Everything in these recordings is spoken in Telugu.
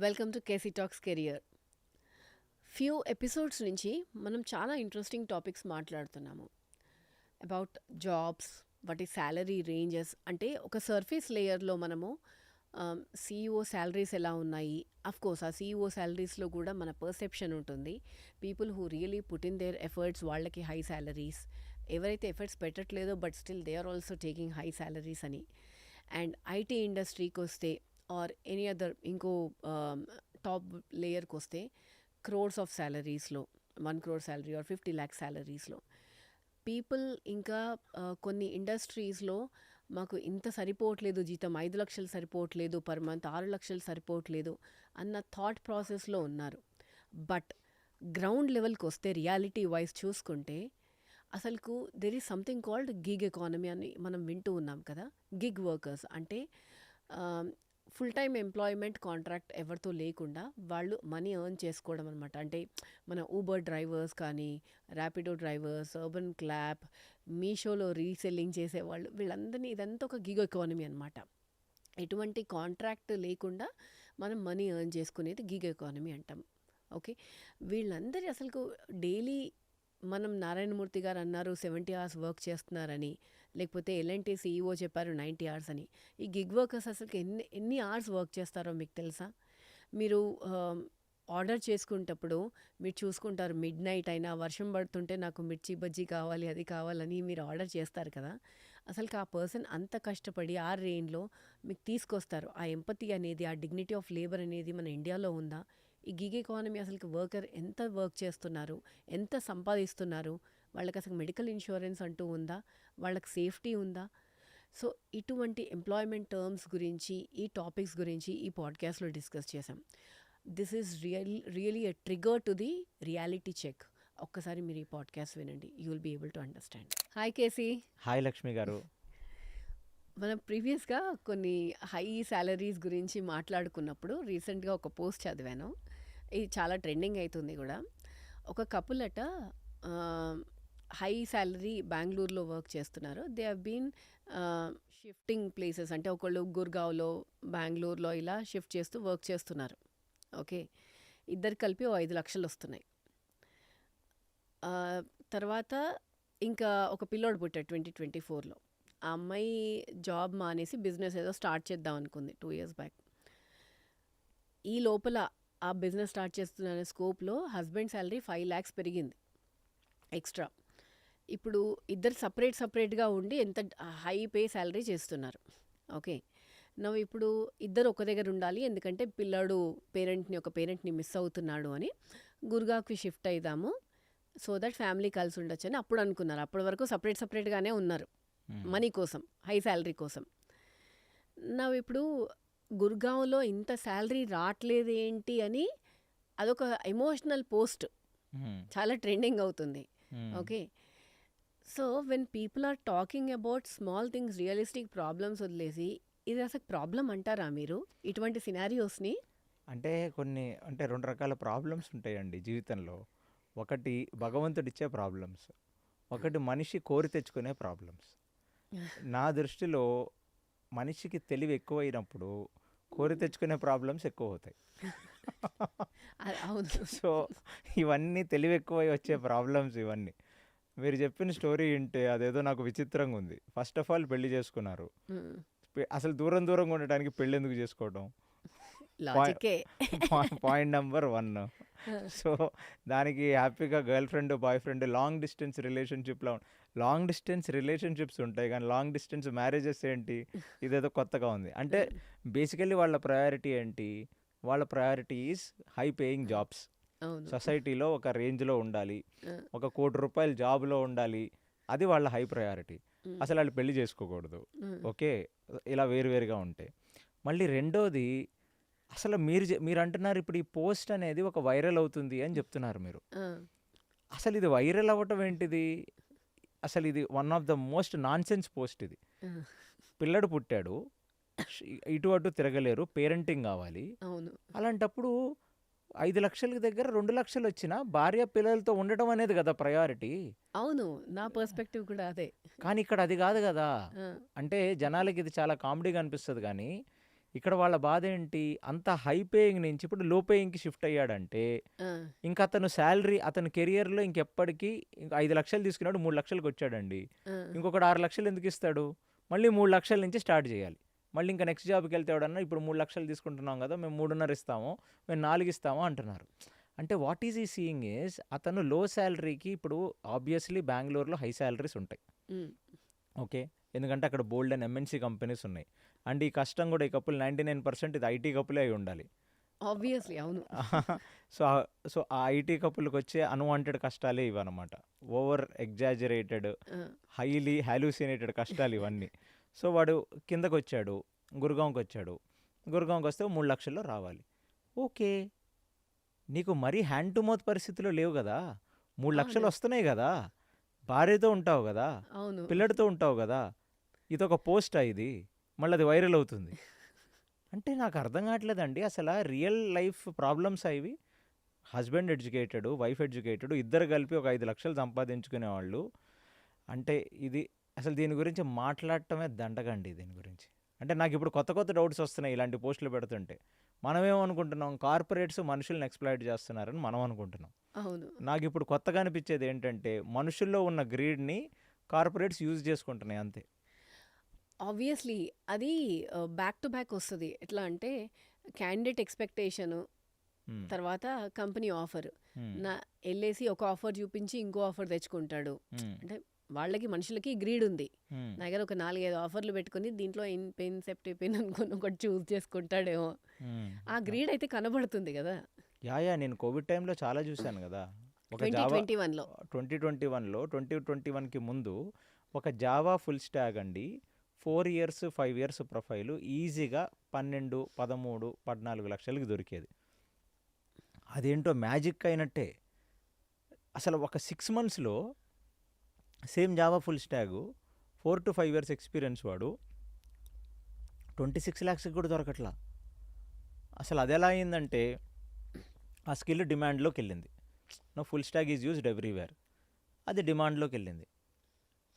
Welcome to KC talks career. Few episodes నుంచి మనం చాలా ఇంట్రెస్టింగ్ టాపిక్స్ మాట్లాడుతున్నాము అబౌట్ జాబ్స్, వాటి శాలరీ రేంజెస్. అంటే ఒక సర్ఫేస్ లేయర్లో మనము సీఈఓ శాలరీస్ ఎలా ఉన్నాయి, కోర్స్ ఆ సీఈఓ శాలరీస్లో కూడా మన పర్సెప్షన్ ఉంటుంది. People who really put in their efforts వాళ్ళకి హై శాలరీస్, ఎవరైతే ఎఫర్ట్స్ పెట్టట్లేదో but still they are also taking high salaries అని. అండ్ ఐటీ ఇండస్ట్రీకి వస్తే ఆర్ ఎనీ అదర్ ఇంకో టాప్ లేయర్కి వస్తే క్రోర్స్ ఆఫ్ శాలరీస్లో, 1 crore శాలరీ ఆర్ 50 lakhs శాలరీస్లో పీపుల్ ఇంకా కొన్ని ఇండస్ట్రీస్లో మాకు ఇంత సరిపోవట్లేదు, జీతం 5 లక్షలు సరిపోవట్లేదు, పర్ మంత్ 6 లక్షలు సరిపోవట్లేదు అన్న థాట్ ప్రాసెస్లో ఉన్నారు. బట్ గ్రౌండ్ లెవెల్కి వస్తే రియాలిటీ వైజ్ చూసుకుంటే అసలుకు there is something called gig economy అని మనం వింటూ ఉన్నాం కదా. గిగ్ వర్కర్స్ అంటే ఫుల్ టైమ్ ఎంప్లాయ్మెంట్ కాంట్రాక్ట్ ఎవరితో లేకుండా వాళ్ళు మనీ ఎర్న్ చేసుకోవడం అనమాట. అంటే మన ఊబర్ డ్రైవర్స్ కానీ, ర్యాపిడో డ్రైవర్స్, అర్బన్ క్లాప్, మీషోలో రీసెల్లింగ్ చేసేవాళ్ళు, వీళ్ళందరినీ ఇదంతా ఒక గిగ్ ఎకానమీ అనమాట. ఎటువంటి కాంట్రాక్ట్ లేకుండా మనం మనీ ఎర్న్ చేసుకునేది గిగ్ ఎకానమీ అంటాం. ఓకే, వీళ్ళందరి అసలు డైలీ మనం నారాయణమూర్తి గారు అన్నారు 70 hours వర్క్ చేస్తున్నారని, లేకపోతే ఎల్ఎన్టీ సీఈఓ చెప్పారు 90 hours అని. ఈ గిగ్ వర్కర్స్ అసలు ఎన్ని అవర్స్ వర్క్ చేస్తారో మీకు తెలుసా? మీరు ఆర్డర్ చేసుకునేటప్పుడు మీరు చూసుకుంటారు, మిడ్ నైట్ అయినా వర్షం పడుతుంటే నాకు మిర్చి బజ్జీ కావాలి, అది కావాలని మీరు ఆర్డర్ చేస్తారు కదా. అసలు ఆ పర్సన్ అంత కష్టపడి ఆ రేంజ్లో మీకు తీసుకొస్తారు. ఆ ఎంపతి అనేది, ఆ డిగ్నిటీ ఆఫ్ లేబర్ అనేది మన ఇండియాలో ఉందా? ఈ గిగ్ ఎకానమీ అసలు వర్కర్ ఎంత వర్క్ చేస్తున్నారు, ఎంత సంపాదిస్తున్నారు, వాళ్ళకి అసలు మెడికల్ ఇన్సూరెన్స్ అంటూ ఉందా, వాళ్ళకి సేఫ్టీ ఉందా? సో ఇటువంటి ఎంప్లాయ్మెంట్ టర్మ్స్ గురించి, ఈ టాపిక్స్ గురించి ఈ పాడ్కాస్ట్లో డిస్కస్ చేసాం. This is really a trigger to the reality check. ఒక్కసారి మీరు ఈ పాడ్కాస్ట్ వినండి, you will be able to understand. Hi KC. Hi Lakshmi garu. మనం ప్రీవియస్గా కొన్ని హై శాలరీస్ గురించి మాట్లాడుకున్నప్పుడు రీసెంట్గా ఒక పోస్ట్ చదివాను, ఇది చాలా ట్రెండింగ్ అవుతుంది కూడా. ఒక కపుల్ అట హై శాలరీ బెంగళూరులో వర్క్ చేస్తున్నారు. They have been shifting places, అంటే ఒకళ్ళు గుర్గావ్లో, బెంగళూరులో ఇలా షిఫ్ట్ చేస్తూ వర్క్ చేస్తున్నారు. ఓకే, ఇద్దరు కలిపి 5 లక్షలు వస్తున్నాయి. తర్వాత ఇంకా ఒక పిల్లోడు పుట్టాడు 2024లో. ఆ అమ్మాయి జాబ్ మానేసి బిజినెస్ ఏదో స్టార్ట్ చేద్దాం అనుకుంది 2 years బ్యాక్. ఈ లోపల ఆ బిజినెస్ స్టార్ట్ చేస్తున్న స్కోప్లో హస్బెండ్ శాలరీ 5 lakhs పెరిగింది ఎక్స్ట్రా. ఇప్పుడు ఇద్దరు సపరేట్గా ఉండి ఎంత హై పే శాలరీ చేస్తున్నారు. ఓకే, నవ్వు ఇప్పుడు ఇద్దరు ఒక దగ్గర ఉండాలి, ఎందుకంటే పిల్లాడు ఒక పేరెంట్ని మిస్ అవుతున్నాడు అని గుర్గావ్కి షిఫ్ట్ అయిదాము, సో దట్ ఫ్యామిలీ కలిసి ఉండొచ్చు అని అప్పుడు అనుకున్నారు. అప్పటి వరకు సపరేట్గానే ఉన్నారు మనీ కోసం, హై శాలరీ కోసం. ఇప్పుడు గుర్గావ్లో ఇంత శాలరీ రావట్లేదు ఏంటి అని అదొక ఎమోషనల్ పోస్ట్ చాలా ట్రెండింగ్ అవుతుంది. Okay, so when people are talking about small things, realistic problems వదిలేసి ఇది అసలు ప్రాబ్లం అంటారా మీరు ఇటువంటి సినారియోస్ని? అంటే రెండు రకాల ప్రాబ్లమ్స్ ఉంటాయండి జీవితంలో. ఒకటి భగవంతుడిచ్చే ప్రాబ్లమ్స్, ఒకటి మనిషి కోరి తెచ్చుకునే ప్రాబ్లమ్స్. నా దృష్టిలో మనిషికి తెలివి ఎక్కువైనప్పుడు కోరి తెచ్చుకునే ప్రాబ్లమ్స్ ఎక్కువ అవుతాయి. అవును. సో ఇవన్నీ తెలివి ఎక్కువై వచ్చే ప్రాబ్లమ్స్ ఇవన్నీ. మీరు చెప్పిన స్టోరీ వింటే అదేదో నాకు విచిత్రంగా ఉంది. ఫస్ట్ ఆఫ్ ఆల్ పెళ్లి చేసుకున్నారు, అసలు దూరంగా ఉండటానికి పెళ్ళి ఎందుకు చేసుకోవడం? Point number 1. సో దానికి హ్యాపీగా girl friend, boy friend, long distance relationships ఉంటాయి, కానీ లాంగ్ డిస్టెన్స్ మ్యారేజెస్ ఏంటి? ఇదేదో కొత్తగా ఉంది. అంటే బేసికల్లీ వాళ్ళ ప్రయారిటీ ఏంటి? వాళ్ళ priority is high paying jobs. సొసైటీలో ఒక రేంజ్లో ఉండాలి, 1 కోటి రూపాయల జాబ్లో ఉండాలి, అది వాళ్ళ హై ప్రయారిటీ. అసలు వాళ్ళు పెళ్లి చేసుకోకూడదు. ఓకే, ఇలా వేరువేరుగా ఉంటాయి. మళ్ళీ రెండోది, అసలు మీరు అంటున్నారు ఇప్పుడు ఈ పోస్ట్ అనేది ఒక వైరల్ అవుతుంది అని చెప్తున్నారు మీరు. అసలు ఇది వైరల్ అవ్వటం ఏంటిది? అసలు ఇది one of the most nonsense post ఇది. పిల్లడు పుట్టాడు, ఇటు అటు తిరగలేరు, పేరెంటింగ్ కావాలి. అలాంటప్పుడు 5 లక్షల దగ్గర 2 లక్షలు వచ్చినా భార్య పిల్లలతో ఉండటం అనేది కదా ప్రయారిటీ. అవును, నా పర్స్పెక్టివ్ కూడా అదే. కానీ ఇక్కడ అది కాదు కదా. అంటే జనాలకి ఇది చాలా కామెడీగా అనిపిస్తుంది, కానీ ఇక్కడ వాళ్ళ బాధ ఏంటి? అంత హై పేయింగ్ నుంచి ఇప్పుడు లో పేయింగ్‌కి షిఫ్ట్ అయ్యాడంటే, ఆ! ఇంక అతను సాలరీ అతని కెరియర్‌లో ఇంకెప్పటికి ఇంక 5,00,000 తీసుకున్నాడు 3,00,000కి వచ్చాడండి. ఆ! ఇంకొకడు 6,00,000 ఎందుకు ఇస్తాడు? మళ్ళీ 3,00,000 నుంచి స్టార్ట్ చేయాలి. మళ్ళీ ఇంకా నెక్స్ట్ జాబ్‌కెళ్తే ఎవడన్నా ఇప్పుడు 3,00,000 తీసుకుంటున్నాం కదా! మేము 3.5 ఇస్తాము. మేము 4 ఇస్తాము అంటున్నారు. అంటే what is he seeing is అతను లో సాలరీకి ఇప్పుడు ఆబ్వియస్‌లీ బెంగుళూరులో హై సాలరీస్ ఉంటాయి. హ్మ్. ఓకే. ఎందుకంటే అక్కడ బోల్డ్ అండ్ ఎంఎన్‌సి కంపెనీస్ ఉన్నాయి. అండ్ ఈ కష్టం కూడా ఈ కపుల్ 99% ఇది ఐటీ కపులే అయి ఉండాలి. ఆబ్వియస్‌లీ అవును. సో, సో ఆ ఐటీ కపుల్‌కొచ్చే అన్‌వాంటెడ్ కష్టాలే ఇవన్నమాట. ఓవర్ ఎగ్జాజరేటెడ్, ఆ! హైలీ హాలూసినేటెడ్ కష్టాలు ఇవన్నీ. సో వాడు కిందకొచ్చాడు. గుర్‌గాంవ్‌కొచ్చాడు. గుర్‌గాంవ్‌కొస్తే 3,00,000లో రావాలి. ఓకే. నీకు మరీ హ్యాండ్ టు మౌత్ పరిస్థితిలో లేవు గదా! 3,00,000 అవును. వస్తున్నాయి గదా! భార్యతో ఉంటావు గదా! అవును. పిల్లాడితో ఉంటావు గదా! ఇదొక పోస్టా ఇది? మళ్ళది వైరల్ అవుతుంది. అంటే నాకు అర్థం కావట్లేదండి. అసల రియల్ లైఫ్ ప్రాబ్లమ్సా ఇవి? హస్బెండ్ ఎడ్యుకేటెడు, వైఫ్ ఎడ్యుకేటెడు, ఇద్దరు కలిపి ఒక 5,00,000 సంపాదించుకునేవాళ్ళు. అంటే ఇది అసలు దీని గురించి మాట్లాడటమే దండగండి దీని గురించి. అంటే నాకిప్పుడు కొత్త కొత్త డౌట్స్ వస్తున్నాయి ఇలాంటి పోస్టులు పెడుతుంటే. మనమేమనుకుంటున్నాం కార్పొరేట్స్ మనుషుల్ని ఎక్స్‌ప్లాయిట్ చేస్తున్నారని మనం అనుకుంటున్నాం. అవును. నాకిప్పుడు కొత్తగా అనిపించేది ఏంటంటే మనుషుల్లో ఉన్న గ్రీడ్‌ని కార్పొరేట్స్ యూజ్ చేసుకుంటున్నాయి అంతే. ఆబ్వియస్‌లీ అది బ్యాక్ టు బ్యాక్ వస్తది. ఎట్లా అంటే క్యాండిడేట్ ఎక్స్‌పెక్టేషను, హ్మ్. తర్వాత కంపెనీ ఆఫర్. హ్మ్. ఎళ్ళేసి ఒక ఆఫర్ చూపించి ఇంకో ఆఫర్ తెచ్చుకుంటాడు. హ్మ్. అంటే వాళ్ళకి మనుషులకి గ్రీడ్ ఉంది. హ్మ్. నా దగ్గర ఒక 4, 5 ఆఫర్‌లు పెట్టుకొని దీంట్లో ఇన్ పెన్, సెప్టీ పెన్ అనుకోని ఒకటి చూజ్ చేసుకుంటాడేమో. హ్మ్. ఆ గ్రీడ్ అయితే కనబడుతుంది గదా! యాహ్! నేను కోవిడ్ టైమ్‌లో చాలా చూశాను గదా! ఒక జావా 2021లో. 2021లో 2021కి ముందు ఒక జావా ఫుల్ స్టాక్ అండి 4 ఇయర్స్, 5 ఇయర్స్ ప్రొఫైలు ఈజీగా 12, 13, 14 లక్షలకి దొరికేది. అదేంటో మ్యాజిక్ అయినట్టే. అసలు ఒక 6 మంత్స్‌లో same Java full stack 4-5 years experience వాడు 26 లాక్స్‌కి కూడా దొరకట్లా. అసలు అదెలా అయిందంటే ఆ స్కిల్ డిమాండ్‌లోకెళ్ళింది. Now full stack is used everywhere. అది డిమాండ్‌లోకెళ్ళింది.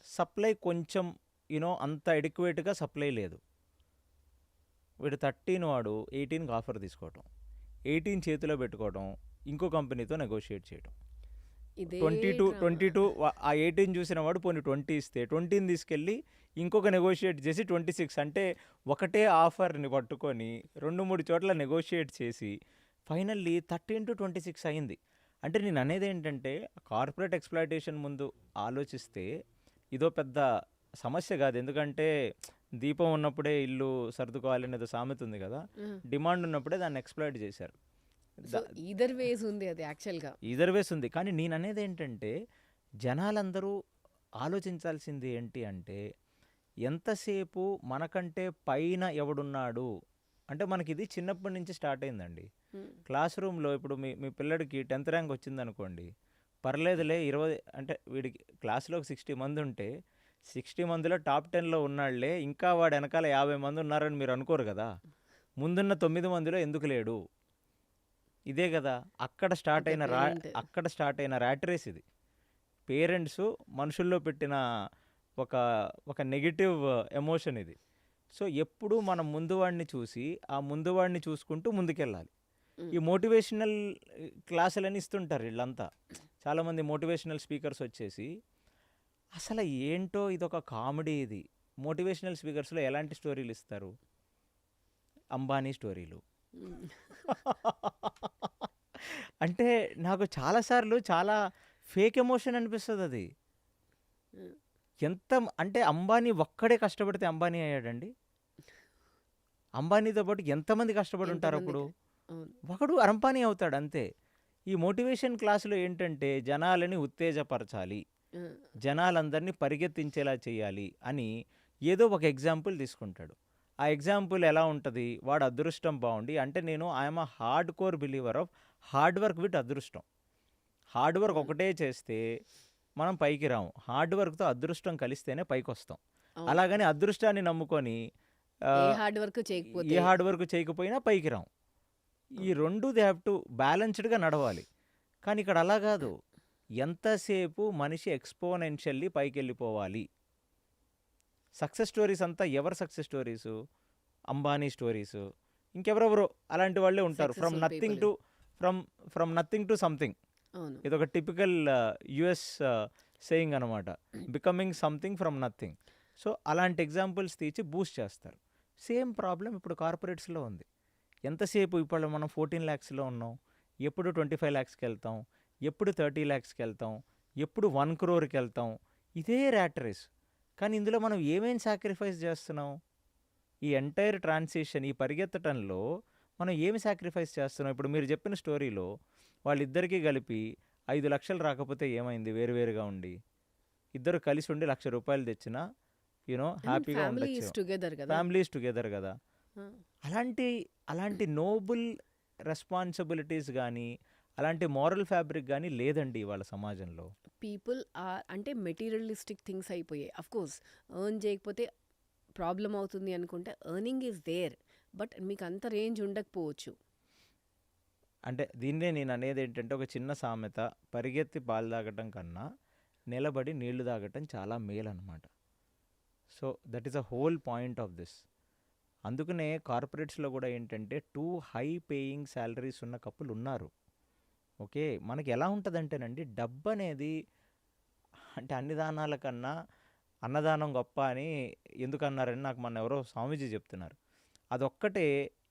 సప్లై కొంచెం అంత అడిక్వేట్‌గా సప్లై లేదు. వీడు 13 వాడు 18కి ఆఫర్ తీసుకోవటం. 18 చేతిలో పెట్టుకోవటం. ఇంకో కంపెనీతో నెగోషియేట్ చేయటం. ఇదే 22 డ్రామా. 22 ఆ 18 చూసిన వాడు పోనీ 20 ఇస్తే 20ని తీసుకెళ్ళి ఇంకొక నెగోషియేట్ చేసి 26 అంటే ఒకటే ఆఫర్‌ని పట్టుకొని 2, 3 చోట్ల నెగోషియేట్ చేసి ఫైనల్లీ 13-26 అయింది. అంటే నేను అనేదేంటంటే కార్పొరేట్ ఎక్స్‌ప్లాయిటేషన్ ముందు ఆలోచిస్తే ఇదో పెద్ద సమస్య కాదు. ఎందుకంటే దీపం ఉన్నప్పుడే ఇల్లు సర్దుకోవాలి అనేది సామెత ఉంది కదా! హ్మ్. డిమాండ్ ఉన్నప్పుడే దాన్ని ఎక్స్‌ప్లాయిట్ చేశారు. సో, ఈదర్ వేస్ ఉంది అది యాక్చువల్‌గా. ఈదర్ వేస్ ఉంది. కానీ నేననేది ఏంటంటే జనాలందరూ ఆలోచించాల్సింది ఏంటి అంటే ఎంతసేపు మనకంటే పైన ఎవడున్నాడు అంటే మనకిది చిన్నప్పటి నుంచి స్టార్ట్ అయిందండి. హ్మ్. క్లాస్ రూమ్‌లో ఇప్పుడు మీ మీ పిల్లాడికి 10థ్ ర్యాంక్ వచ్చిందనుకోండి. పర్లేదులే 20 అంటే వీడికి క్లాస్‌లో ఒక 60 మంది ఉంటే 60 మందిలో టాప్ 10లో ఉన్నాడులే ఇంకా వాడు వెనకాల 50 మంది ఉన్నారని మీరు అనుకోరు కదా! ముందున్న 9 మందిలో ఎందుకు లేడు? ఇదే కదా! ఒక పేరెంట్. అక్కడ స్టార్ట్ అయిన ర్యాట్ రేస్ ఇది. పేరెంట్స్ మనుషుల్లో పెట్టిన ఒక ఒక నెగెటివ్ ఎమోషన్ ఇది. సో, ఎప్పుడూ మనం ముందువాడిని చూసి, ఆ ముందువాడిని చూసుకుంటూ ముందుకెళ్ళాలి. హ్మ్. ఈ మోటివేషనల్ క్లాసులని ఇస్తుంటారు ఈళ్ళంతా. చాలామంది మోటివేషనల్ స్పీకర్స్ వచ్చేసి, అసలు ఏంటో ఇదొక కామెడీ ఇది. మోటివేషనల్ స్పీకర్స్‌లో ఎలాంటి స్టోరీలు ఇస్తారు? అంబానీ స్టోరీలు. హ్మ్. అంటే నాకు చాలా సార్లు చాలా ఫేక్ ఎమోషన్ అనిపిస్తదది. హ్మ్. అంటే అంబానీ ఒక్కడే కష్టపడితే అంబానీ అయ్యాడండి? అంబానీతో పాటు ఎంతమంది కష్టపడి ఉంటారప్పుడు? ఎంతమందికి అవును. ఒకడు అంబానీ అవుతాడు అంతే. ఈ మోటివేషన్ క్లాస్‌లో ఏంటంటే జనాలని ఉత్తేజపరచాలి. ఆ! జనాలందరినీ పరిగెత్తించేలా చేయాలి అని ఏదో ఒక ఎగ్జాంపుల్ తీసుకుంటాడు. ఆ ఎగ్జాంపుల్ ఎలా ఉంటది? వాడు అదృష్టం బావుండి అంటే I am a hard core believer of hard work with అదృష్టం. హార్డ్ వర్క్ హ్మ్. ఒకటే చేస్తే మనం పైకి రాము. హార్డ్ వర్క్‌తో అదృష్టం కలిస్తేనే పైకొస్తాం. అవును. అలాగని అదృష్టాన్ని నమ్ముకొని ఏ ఆహ్, హార్డ్ వర్క్ ఏ చేయకపోతే హార్డ్ వర్క్ చేయకపోయినా పైకి రాం. ఈ అవును. 2 దే హావ్ టు బ్యాలెన్స్‌డ్‌గా నడవాలి. కానీ ఇక్కడ అలా గాదు. ఎంతసేపు మనిషి ఎక్స్‌పోనెన్షియల్లీ పైకెళ్ళిపోవాలి. సక్సెస్ స్టోరీస్ అంతా ఎవరి సక్సెస్ స్టోరీసు? అంబానీ స్టోరీస్, ఇంకెవరెవరో అలాంటి వాళ్ళే ఉంటారు. From successful nothing people. To from nothing to something. అవును. ఇదొక టిపికల్ యుఎస్ సేయింగ్ అనమాట, becoming something from nothing. So అలాంటి ఎగ్జాంపుల్స్ తీసి బూస్ట్ చేస్తారు. సేమ్ ప్రాబ్లం ఇప్పుడు కార్పొరేట్స్లో ఉంది. ఎంతసేపు ఇప్పుడు మనం 14 lakhsలో ఉన్నాం, ఎప్పుడు 25 lakhsకి వెళ్తాం, ఎప్పుడు 30 lakhsకి వెళ్తాం, ఎప్పుడు 1 crore వెళ్తాం, ఇదే ర్యాట్ రేస్. కానీ ఇందులో మనం ఏమేం సాక్రిఫైస్ చేస్తున్నాం? ఈ ఎంటైర్ ట్రాన్సిషన్, ఈ పరిగెత్తటంలో మనం ఏమి సాక్రిఫైస్ చేస్తున్నాం? ఇప్పుడు మీరు చెప్పిన స్టోరీలో వాళ్ళిద్దరికీ కలిపి 5 లక్షలు రాకపోతే ఏమైంది? వేరువేరుగా ఉండి ఇద్దరు కలిసి ఉండి 1,00,000 రూపాయలు తెచ్చినా హ్యాపీగా ఫ్యామిలీ ఈజ్ ఉండొచ్చు. టుగెదర్ కదా. ఫ్యామిలీస్ టుగెదర్ కదా. అలాంటి నోబుల్ రెస్పాన్సిబిలిటీస్ కానీ, అలాంటి మోరల్ ఫ్యాబ్రిక్ కానీ లేదండి వాళ్ళ సమాజంలో. పీపుల్ ఆర్ అంటే మెటీరియలిస్టిక్ థింగ్స్ అయిపోయాయి. అఫ్ కోర్స్ ఎర్న్ చేయకపోతే ప్రాబ్లం అవుతుంది అనుకుంటే ఎర్నింగ్ ఈజ్ దేర్, బట్ మీకు అంత రేంజ్ ఉండకపోవచ్చు. అంటే దీన్నే నేను అనేది ఏంటంటే, ఒక చిన్న సామెత, పరిగెత్తి పాలు తాగటం కన్నా నిలబడి నీళ్లు తాగటం చాలా మేలు అనమాట. So that is a whole point of this. అందుకనే కార్పొరేట్స్లో కూడా ఏంటంటే టూ హై పేయింగ్ శాలరీస్ ఉన్న కప్పులు ఉన్నారు. ఓకే, మనకి ఎలా ఉంటుందంటేనండి, డబ్బు అనేది అంటే అన్ని దానాల కన్నా అన్నదానం గొప్ప అని ఎందుకు అన్నారని నాకు మొన్న ఎవరో స్వామీజీ చెప్తున్నారు. అదొక్కటే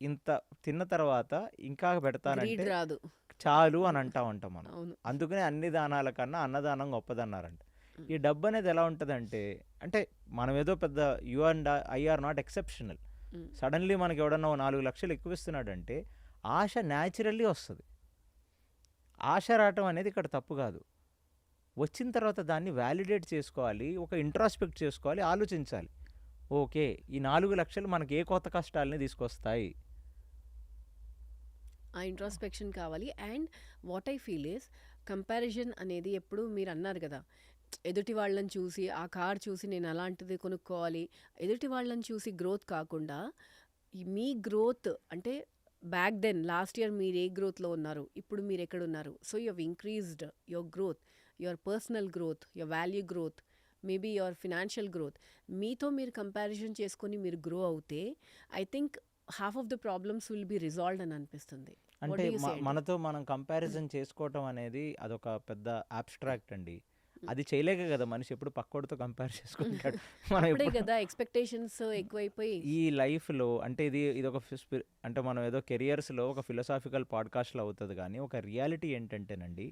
ఇంత తిన్న తర్వాత ఇంకా గ్రీడ్ పెడతానంటే రాదు. చాలు అని అంటా ఉంటాం మనం. అవును. అందుకనే అన్ని దానాల కన్నా అన్నదానం గొప్పదన్నారంట. ఈ డబ్బు అనేది ఎలా ఉంటుందంటే, అంటే మనం ఏదో పెద్ద you and I are not exceptional. Suddenly మనకి ఎవడన్నా 4 లక్షలు ఎక్కువ ఇస్తున్నాడంటే ఆశ న్యాచురల్లీ వస్తుంది. ఆశ రావటం అనేది ఇక్కడ తప్పు కాదు. వచ్చిన తర్వాత దాన్ని వ్యాలిడేట్ చేసుకోవాలి, ఒక ఇంట్రాస్పెక్ట్ చేసుకోవాలి, ఆలోచించాలి. ఓకే, ఈ 4 లక్షలు మనకి ఏ కొత్త కష్టాలని తీసుకొస్తాయి? ఆ ఇంట్రాస్పెక్షన్ కావాలి. And what I feel is, comparison అనేది ఎప్పుడు మీరు అన్నారు కదా, ఎదుటి వాళ్ళని చూసి ఆ కార్ చూసి నేను అలాంటిది కొనుక్కోవాలి, ఎదుటి వాళ్ళని చూసి గ్రోత్ కాకుండా మీ గ్రోత్ అంటే బ్యాక్ దెన్ లాస్ట్ ఇయర్ మీరు ఏ గ్రోత్లో ఉన్నారు, ఇప్పుడు మీరు ఎక్కడ ఉన్నారు. So you have increased your growth, your personal growth, your value growth, maybe your financial growth. మీతో మీరు కంపారిజన్ చేసుకొని మీరు గ్రో అవుతే I think half of the problems will be resolved అని అనిపిస్తుంది. అంటే మనతో మనం కంపారిజన్ చేసుకోవటం అనేది అదొక పెద్ద అబ్స్ట్రాక్ట్ అండి. అది చేయలేక కదా మనిషి ఎప్పుడు పక్కోడితో కంపేర్ చేసుకుంటాడు. మనం అప్పుడే ఎప్పుడు కదా ఎక్స్పెక్టేషన్స్ ఎక్కువైపోయి. ఈ లైఫ్లో అంటే ఇది ఒక అంటే మనం ఏదో కెరియర్స్లో ఒక ఫిలసాఫికల్ పాడ్కాస్ట్లో అవుతుంది, కానీ ఒక రియాలిటీ ఏంటంటేనండి,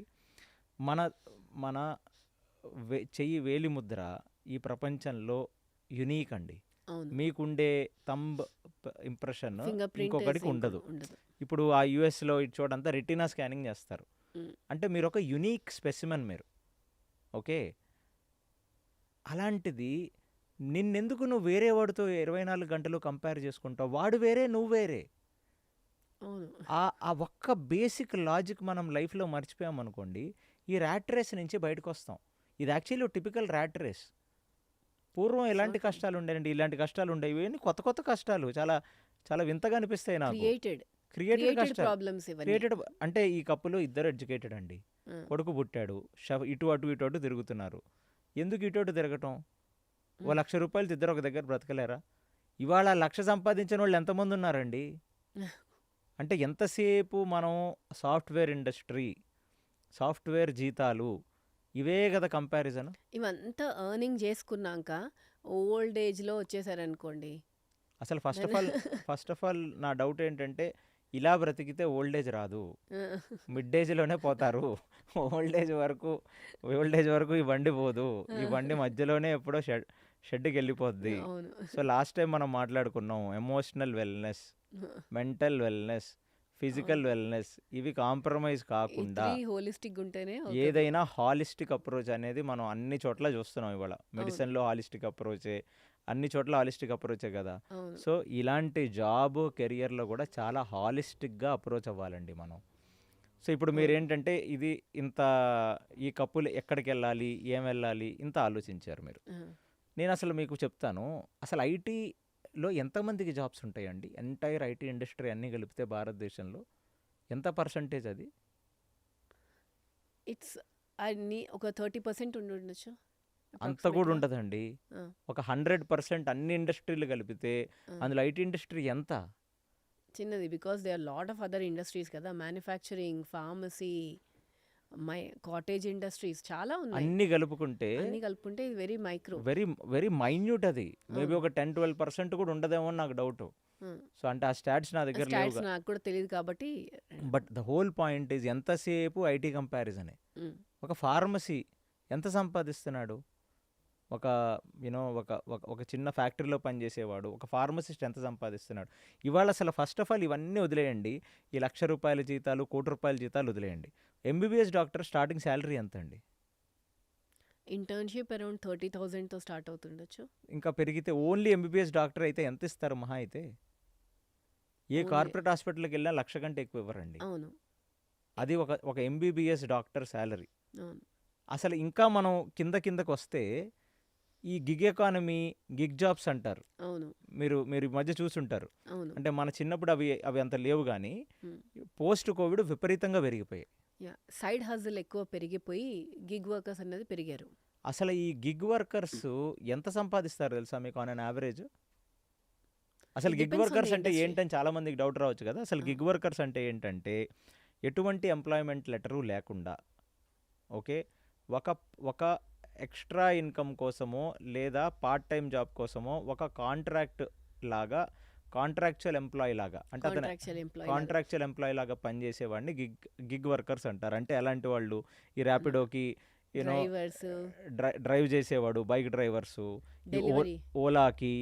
మన మన చెయ్యి వేలి ముద్ర ఈ ప్రపంచంలో యునీక్ అండి. అవును. మీకుండే థంబ్ ఇంప్రెషన్ ఫింగర్ ప్రింట్ ఇంకొకటికి ఉండదు. ఇప్పుడు ఆ యుఎస్లో ఇటు చోటంతా రెటీనా స్కానింగ్ చేస్తారు. అంటే మీరు ఒక యునీక్ స్పెసిమెన్ మీరు. ఓకే, అలాంటిది నిన్నెందుకు నువ్వు వేరే వాడితో 24 గంటలు కంపేర్ చేసుకుంటావు? వాడు వేరే, నువ్వు వేరే. అవును. ఆ ఒక్క బేసిక్ లాజిక్ మనం లైఫ్లో మర్చిపోయామనుకోండి, ఈ ర్యాట్ రేస్ నుంచి బయటకు వస్తాం. ఇది యాక్చువల్లీ టిపికల్ ర్యాట్ రేస్. పూర్వం ఎలాంటి కష్టాలు ఉండేనండి, ఇలాంటి కష్టాలు ఉండేవి. ఇవన్నీ కొత్త కొత్త కష్టాలు, చాలా చాలా వింతగా అనిపిస్తాయి నాకు. క్రియేటెడ్ కష్టాలు. ప్రాబ్లమ్స్ క్రియేటెడ్ అంటే ఈ కప్పులో ఇద్దరు ఎడ్యుకేటెడ్ అండి. కొడుకు పుట్టాడు, ఇటు అటు తిరుగుతున్నారు. ఎందుకు ఇటు అటు తిరగటం? ఓ 1,00,000 రూపాయలు ఇద్దరు ఒక దగ్గర బ్రతకలేరా? ఇవాళ 1,00,000 సంపాదించిన వాళ్ళు ఎంతమంది ఉన్నారండి? అంటే ఎంతసేపు మనం సాఫ్ట్వేర్ ఇండస్ట్రీ, సాఫ్ట్వేర్ జీతాలు, ఇవే కదా కంపారిజన్. ఇవంతా ఎర్నింగ్ చేసుకున్నాక ఓల్డ్ ఏజ్లో వచ్చేసారనుకోండి, అసలు ఫస్ట్ ఆఫ్ ఆల్ నా డౌట్ ఏంటంటే, ఇలా బ్రతికితే ఓల్డ్ ఏజ్ రాదు, మిడ్ ఏజ్లోనే పోతారు. ఓల్డ్ ఏజ్ వరకు ఈ బండి పోదు. ఈ బండి మధ్యలోనే ఎప్పుడో షెడ్కి వెళ్ళిపోద్ది. సో లాస్ట్ టైం మనం మాట్లాడుకున్నాం, emotional wellness, mental wellness, physical wellness, ఇవి కాంప్రమైజ్ కాకుండా హోలిస్టిక్ ఉంటేనే ఏదైనా హాలిస్టిక్ అప్రోచ్ అనేది మనం అన్ని చోట్ల చూస్తున్నాం. ఇవాళ మెడిసిన్లో హాలిస్టిక్ అప్రోచే, అన్ని చోట్ల హాలిస్టిక్ అప్రోచే కదా. సో ఇలాంటి జాబ్ కెరియర్లో కూడా చాలా హాలిస్టిక్గా అప్రోచ్ అవ్వాలండి మనం. సో ఇప్పుడు మీరేంటంటే ఇది ఇంత ఈ కప్పులు ఎక్కడికి వెళ్ళాలి, ఏం వెళ్ళాలి, ఇంత ఆలోచించారు మీరు. నేను అసలు మీకు చెప్తాను, అసలు ఐటీలో ఎంతమందికి జాబ్స్ ఉంటాయండి? ఎంటైర్ ఐటీ ఇండస్ట్రీ అన్నీ కలిపితే భారతదేశంలో ఎంత పర్సంటేజ్ అది? ఇట్స్ అన్ని ఒక 30% ఉండొచ్చు అంత కూడా అప్రాక్సిమేట్‌గా? ఉండదండి. ఆ! ఒక 100% అన్ని ఇండస్ట్రీలు కలిపితే ఆ! అందులో ఐటీ ఇండస్ట్రీ ఎంత? చిన్నది. Because they are lot of other industries కదా! మ్యానుఫ్యాక్చరింగ్, ఫార్మసీ, కాటేజ్ ఇండస్ట్రీస్ చాలా ఉన్నాయి. అన్నీ కలుపుకుంటే అన్నీ కలుపుకుంటే ఇది very micro. Very very minute అది. మేబీ అవును. ఒక 10-12% కూడా ఉండదేమో అని నాకు డౌటు. హ్మ్. సో, అంటే ఆ స్టాట్స్ నా దగ్గర స్టాట్స్ లేవుగా. నాకు కూడా తెలీదు కాబట్టి but the whole point is ఎంతసేపు ఐటీ కంపారిజనే. హ్మ్. ఒక ఫార్మసీ ఎంత సంపాదిస్తున్నాడు? ఒక ఒక ఒక ఒక చిన్న ఫ్యాక్టరీలో పనిచేసేవాడు, ఒక ఫార్మసిస్ట్ ఎంత సంపాదిస్తున్నాడు? ఇవాళ అసలు ఫస్ట్ ఆఫ్ ఆల్ ఇవన్నీ వదిలేయండి. ఈ ₹1,00,000 జీతాలు, ₹1,00,00,000 జీతాలు వదిలేయండి. ఎంబీబీఎస్ డాక్టర్ స్టార్టింగ్ సాలరీ ఎంతండి? ఇంటర్న్‌షిప్ అరౌండ్ 30,000తో స్టార్ట్ అవుతుండొచ్చు. ఇంకా పెరిగితే ఓన్లీ ఎంబీబీఎస్ డాక్టర్ అయితే ఎంత ఇస్తారు మహా అయితే? ఏ ఓన్లీ కార్పొరేట్ హాస్పిటల్‌కెళ్ళినా 1,00,000 కంటే ఎక్కువ ఇవ్వరండి. అవును. అది ఒక ఎంబీబీఎస్ డాక్టర్ సాలరీ. అవును. అసలు ఇంకా మనం కిందకొస్తే ఈ గిగ్ ఎకానమీ, గిగ్ జాబ్స్ అంటారు. అవును. మీరు మీరు ఈ మధ్య చూసుంటారు. అవును. అంటే మన చిన్నప్పుడు అవి అంత లేవు గానీ, హ్మ్. పోస్ట్ కోవిడ్ విపరీతంగా పెరిగిపోయాయి. యాహ్! సైడ్ హజిల్ ఎక్కువ పెరిగిపోయి గిగ్ వర్కర్స్ అనేది పెరిగారు. అసలు ఈ గిగ్ వర్కర్స్ ఎంత సంపాదిస్తారో తెలుసా మీకు ఆన్ అన్ యావరేజ్? అసలు it gig depends on the workers అంటే ఇండస్ట్రీ. ఏంటని చాలా మందికి డౌట్ రావచ్చు కదా! అసలు ఆ! గిగ్ వర్కర్స్ అంటే ఏంటంటే, ఎటువంటి ఎంప్లాయ్‌మెంట్ లెటరు లేకుండా, ఓకే. ఒక ఒక ఎక్స్‌ట్రా ఇన్‌కమ్ కోసమో, లేదా పార్ట్ టైమ్ జాబ్ కోసమో, ఒక కాంట్రాక్చువల్ ఎంప్లాయీ లాగా, అంటే అతను కాంట్రాక్చువల్ ఎంప్లాయీ లాగా. కాంట్రాక్చువల్ ఎంప్లాయీ లాగా పనిచేసేవాడిని గిగ్ వర్కర్స్ అంటారు. అంటే ఎలాంటి వాళ్ళు? ఈ హ్మ్. ర్యాపిడోకి యూనో డ్రైవర్స్, డ్రైవ్ చేసేవాడు, బైక్ డ్రైవర్సు, ఈ డెలివరీ. ఓలాకి,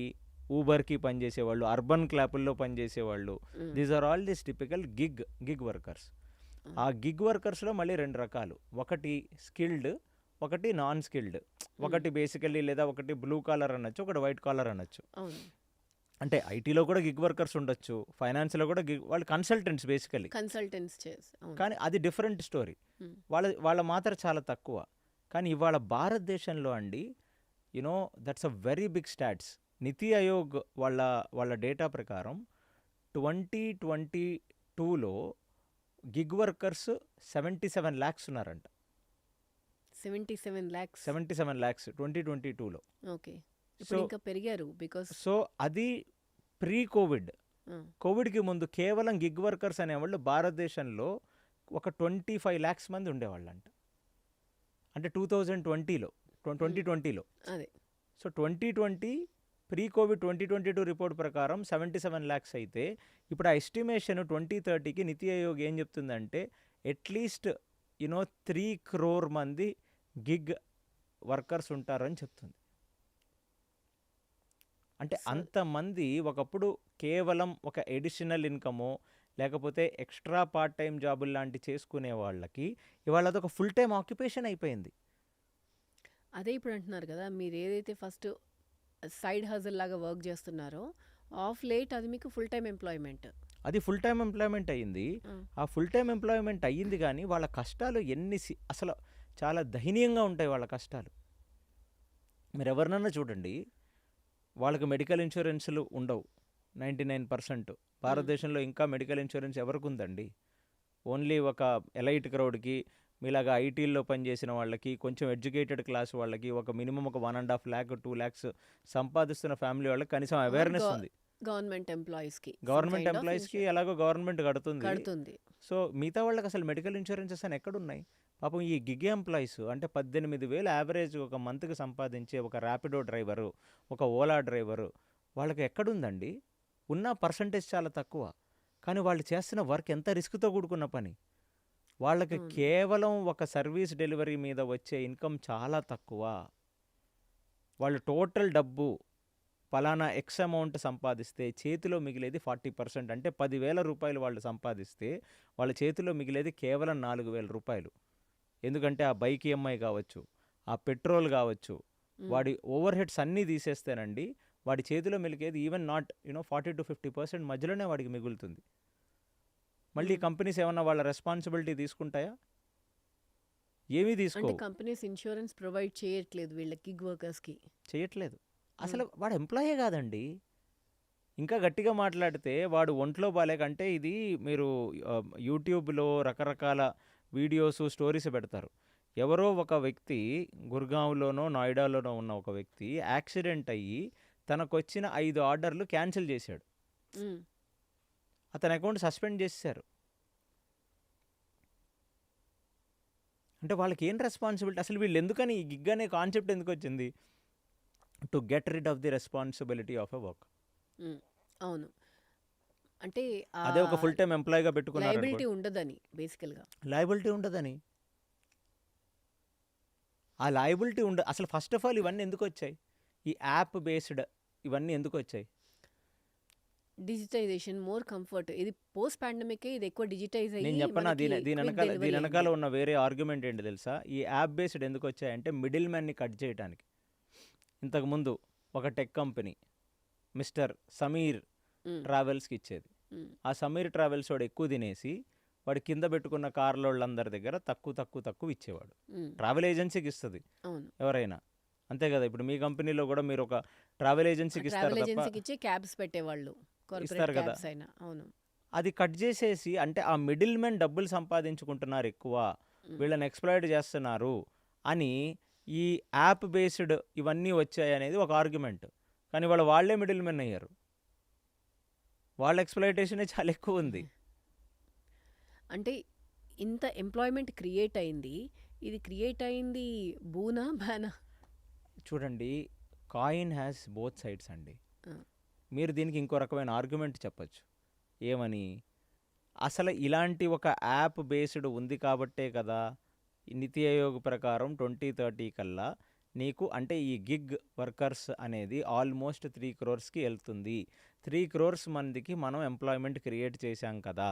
ఊబర్‌కి పనిచేసేవాళ్ళు, అర్బన్ క్లాపుల్లో పనిచేసేవాళ్ళు. హ్మ్. These are all this typical gig workers. ఆ అవును. గిగ్ వర్కర్స్‌లో మళ్ళీ 2 రకాలు. ఒకటి స్కిల్డ్, ఒకటి నాన్ స్కిల్డ్. హ్మ్. ఒకటి బేసికల్లీ లేదా ఒకటి బ్లూ కాలర్ అనొచ్చు, ఒకటి వైట్ కాలర్ అనొచ్చు. అవును. అంటే ఐటీలో కూడా గిగ్ వర్కర్స్ ఉండొచ్చు, ఫైనాన్స్‌లో కూడా వాళ్ళు కన్సల్టెంట్స్ బేసికల్లీ. కన్సల్టెంట్స్ అవును. కానీ అది డిఫరెంట్ స్టోరీ. హ్మ్. వాళ్ళ మాత్రం చాలా తక్కువ. కానీ ఇవాళ భారతదేశంలో అండి, that's a very big stats. NITI Aayog వాళ్ళ డేటా ప్రకారం 2022లో గిగ్ వర్కర్స్ 77 lakhs ఉన్నారంట. 77 లాక్స్. 77 lakhs 2022లో. ఓకే. సో ఇప్పుడు ఇంకా పెరిగారు బికాస్ సో అది ప్రీ కోవిడ్. ఆ! కోవిడ్‌కి ముందు కేవలం గిగ్ వర్కర్స్ అనేవాళ్ళు భారతదేశంలో ఒక 25 lakhs మంది ఉండేవాళ్ళంట. అంటే 2020లో హ్మ్. 2020లో. అదే. సో 2020 ప్రీ కోవిడ్ 2022 రిపోర్ట్ ప్రకారం 77 lakhs అయితే, ఇప్పుడు ఆ ఎస్టిమేషన్ 2030కి నితి ఆయోగ్ ఏం చెప్తుందంటే, అట్లీస్ట్ 3 crore మంది గిగ్ వర్కర్స్ ఉంటారని చెప్తుంది. అంటే సో అంతమంది ఒకప్పుడు కేవలం ఒక ఎడిషనల్ ఇన్కమో, లేకపోతే ఎక్స్ట్రా పార్ట్ టైం జాబులు లాంటి చేసుకునే వాళ్ళకి ఇవాళ అదొక ఫుల్ టైం ఆక్యుపేషన్ అయిపోయింది. అదే ఇప్పుడు అంటున్నారు కదా! మీరు ఏదైతే ఫస్ట్ సైడ్ హజిల్ లాగా వర్క్ చేస్తున్నారో, ఆఫ్ లేట్ అది మీకు ఫుల్ టైమ్ ఎంప్లాయ్‌మెంట్. అది ఫుల్ టైమ్ ఎంప్లాయ్‌మెంట్ అయ్యింది. ఆ! ఆ ఫుల్ టైమ్ ఎంప్లాయ్‌మెంట్ అయ్యింది గానీ, వాళ్ళ కష్టాలు అసలు చాలా దయనీయంగా ఉంటాయి వాళ్ళ కష్టాలు. మీరెవరినన్నా చూడండి, వాళ్ళకి మెడికల్ ఇన్సూరెన్స్‌లు ఉండవు 99%. హ్మ్. భారతదేశంలో ఇంకా మెడికల్ ఇన్సూరెన్స్ ఎవరికుందండి? ఓన్లీ ఒక ఎలైట్ క్రౌడ్‌కి, మీలాగా ఐటీల్లో పనిచేసిన వాళ్ళకి, కొంచెం ఎడ్యుకేటెడ్ క్లాస్ వాళ్ళకి, ఒక మినిమమ్ ఒక 1.5 lakh, 2 lakhs సంపాదిస్తున్న ఫ్యామిలీ వాళ్ళకి కనీసం ఆర్ అవేర్‌నెస్ ఉంది. గవర్నమెంట్ ఎంప్లాయీస్‌కి సమ్ గవర్నమెంట్ కైండ్ ఆఫ్ ఎంప్లాయీస్‌కి ఎలాగో గవర్నమెంట్ కడుతుంది. కడుతుంది. సో, మిగతా వాళ్ళకి అసలు మెడికల్ ఇన్సూరెన్సెస్ అని ఎక్కడున్నాయి? పాపం ఈ గిగ్ ఎంప్లాయీస్ అంటే 18,000 యావరేజ్ ఒక మంత్‌కి సంపాదించే ఒక ర్యాపిడో డ్రైవరు, ఒక ఓలా డ్రైవరు వాళ్ళకి ఎక్కడుందండి? ఉన్న పర్సెంటేజ్ చాలా తక్కువ. కానీ వాళ్ళు చేస్తున్న వర్క్ ఎంత రిస్క్‌తో కూడుకున్న పని. వాళ్ళకి అవును. కేవలం ఒక సర్వీస్ డెలివరీ మీద వచ్చే ఇన్కమ్ చాలా తక్కువ. వాళ్ళు టోటల్ డబ్బు పలానా ఎక్స్ అమౌంట్ సంపాదిస్తే చేతిలో మిగిలేది 40%. అంటే ₹10,000 వాళ్ళు సంపాదిస్తే వాళ్ళ చేతిలో మిగిలేది కేవలం ₹4,000. ఎందుకంటే ఆ బైక్ ఈఎంఐ కావచ్చు, ఆ పెట్రోల్ కావచ్చు, హ్మ్. వాడి ఓవర్ హెడ్స్ అన్నీ తీసేస్తేనండి వాడి చేతిలో మిగిలేది ఈవెన్ నాట్ 40-50% మధ్యలోనే వాడికి మిగులుతుంది. మళ్ళీ హ్మ్. కంపెనీస్ ఏమన్నా వాళ్ళ రెస్పాన్సిబిలిటీ తీసుకుంటాయా? ఏమీ అంటే తీసుకోవు. కంపెనీస్ ఇన్స్యూరెన్స్ ప్రొవైడ్ చేయట్లేదు వీళ్ళ గిగ్ వర్కర్స్‌కి. చేయట్లేదు. హ్మ్. అసలు వాడు ఎంప్లాయే కాదండి. ఇంకా గట్టిగా మాట్లాడితే వాడు ఒంట్లో బాలేకంటే ఇది మీరు యూట్యూబ్‌లో రకరకాల వీడియోస్, స్టోరీస్ పెడతారు. ఎవరో ఒక వ్యక్తి గుర్గావ్‌లోనో, నోయిడాలోనో ఉన్న ఒక వ్యక్తి యాక్సిడెంట్ అయ్యి తనకొచ్చిన 5 ఆర్డర్‌లు క్యాన్సిల్ చేశాడు. హ్మ్. అతని అకౌంట్ సస్పెండ్ చేసేశారు. అంటే వాళ్ళకేం రెస్పాన్సిబిలిటీ? అసలు వీళ్ళెందుకని ఈ గిగ్ అనే కాన్సెప్ట్ ఎందుకొచ్చింది? To get rid of the responsibility of a work. Hmm. అవును. అంటే అదే ఒక ఫుల్ టైమ్ ఎంప్లాయీగా లయబిలిటీ పెట్టుకున్నారనుకోండి. ఉండదని బేసికల్‌గా. లయబిలిటీ ఉండదని. ఆ లయబిలిటీ అసలు ఫస్ట్ ఆఫ్ ఆల్ ఇవన్నీ ఎందుకొచ్చాయి? ఈ యాప్ బేస్డ్ ఇవన్నీ ఎందుకొచ్చాయి? Digitization, more comfort. ఇది పోస్ట్ పాండమికే ఇది ఎక్కువ డిజిటైజ్ నేను అయ్యి చెప్పనా మనకి దీని క్విక్ వెనకాల డెలివరీ వెనకాల అయింది. ఉన్న వేరే ఆర్గ్యుమెంట్ ఏంటి తెలుసా? ఈ యాప్ బేస్డ్ ఎందుకొచ్చాయంటే మిడిల్ మ్యాన్‌ని కట్ చేయటానికి. ఇంతకుముందు ఒక టెక్ కంపెనీ మిస్టర్ సమీర్ హ్మ్. ట్రావెల్స్‌కి ఇచ్చేది. హ్మ్. ఆ సమీర్ ట్రావెల్స్ వాడు ఎక్కువ తినేసి వాడు కింద పెట్టుకున్న కార్లోళ్ళందరి దగ్గర తక్కువ ఇచ్చేవాడు. హ్మ్. ట్రావెల్ ఏజెన్సీకి ఇస్తుంది అవును. ఎవరైనా. అంతే కదా! ఇప్పుడు మీ కంపెనీలో కూడా మీరు ఒక ట్రావెల్ ఏజెన్సీకి ఇస్తారు ట్రావెల్ తప్ప ఏజెన్సీకి ఇచ్చి క్యాబ్స్ పెట్టేవాళ్ళు. కార్పొరేట్ ఇస్తారు కదా! క్యాబ్స్ అయినా. అవును. అది కట్ చేసేసి అంటే ఆ మిడిల్ మ్యాన్ డబ్బులు సంపాదించుకుంటున్నారు ఎక్కువ, హ్మ్. వీళ్ళని ఎక్స్‌ప్లాయిట్ చేస్తున్నారు అని ఈ యాప్ బేస్డ్ ఇవన్నీ వచ్చాయనేది ఒక ఆర్గ్యుమెంట్. కానీ వాళ్ళే మిడిల్ మెన్ అయ్యారు. వాళ్ళ ఎక్స్‌ప్లాయిటేషనే చాలా ఎక్కువుంది. అంటే ఇంత ఎంప్లాయ్‌మెంట్ క్రియేట్ అయింది. ఇది క్రియేట్ అయింది బూనా? బానా? చూడండి, కాయిన్ హ్యాస్ బోత్ సైడ్స్ అండి. ఆ! మీరు దీనికి ఇంకో రకమైన ఆర్గ్యుమెంట్ చెప్పొచ్చు. ఏమని? అసలు ఇలాంటి ఒక యాప్ బేస్డ్ ఉంది కాబట్టే కదా ఈ నీతి ఆయోగ్ ప్రకారం 2030 కల్లా నీకు అంటే ఈ గిగ్ వర్కర్స్ అనేది ఆల్మోస్ట్ 3 క్రోర్స్‌కి వెళ్తుంది. 3 క్రోర్స్ మందికి మనం ఎంప్లాయ్‌మెంట్ క్రియేట్ చేశాం కదా!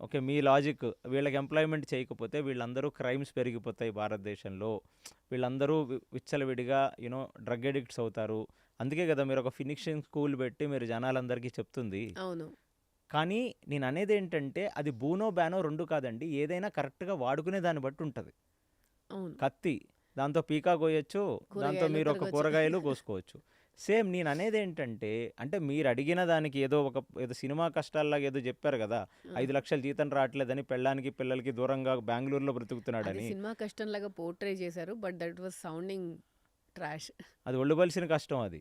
ఓకే. మీ లాజిక్ వీళ్ళకి ఎంప్లాయ్‌మెంట్ చేయకపోతే వీళ్ళందరూ క్రైమ్స్ పెరిగిపోతాయి భారతదేశంలో. వీళ్ళందరూ విచ్చలవిడిగా డ్రగ్ అడిక్ట్స్ అవుతారు. అందుకే కదా మీరు ఒక ఫినిషింగ్ స్కూల్ పెట్టి మీరు జనాలందరికీ చెప్తుంది. అవును. కానీ నేను అనేది ఏంటంటే అది బూనో బ్యానో 2 కాదండి. ఏదైనా కరెక్ట్‌గా వాడుకునే దాన్ని బట్టి ఉంటది. అవును. కత్తి దాంతో పీకా కోయొచ్చు. దాంతో కూరగాయలు మీరు ఒక తరగొచ్చు. కూరగాయలు కోసుకోవచ్చు. సేమ్ నేను అనేది ఏంటంటే అంటే మీరు అడిగిన దానికి ఏదో సినిమా కష్టాల్లాగా ఏదో చెప్పారు కదా! ఆ! 5 లక్షల జీతం రావట్లేదని పెళ్ళానికి, పిల్లలకి దూరంగా బెంగుళూరులో అది బ్రతుకుతున్నాడని. సినిమా కష్టంలాగా పోర్ట్రే చేశారు. But that was sounding trash. అది ఒళ్ళు బలిసిన కష్టం అది.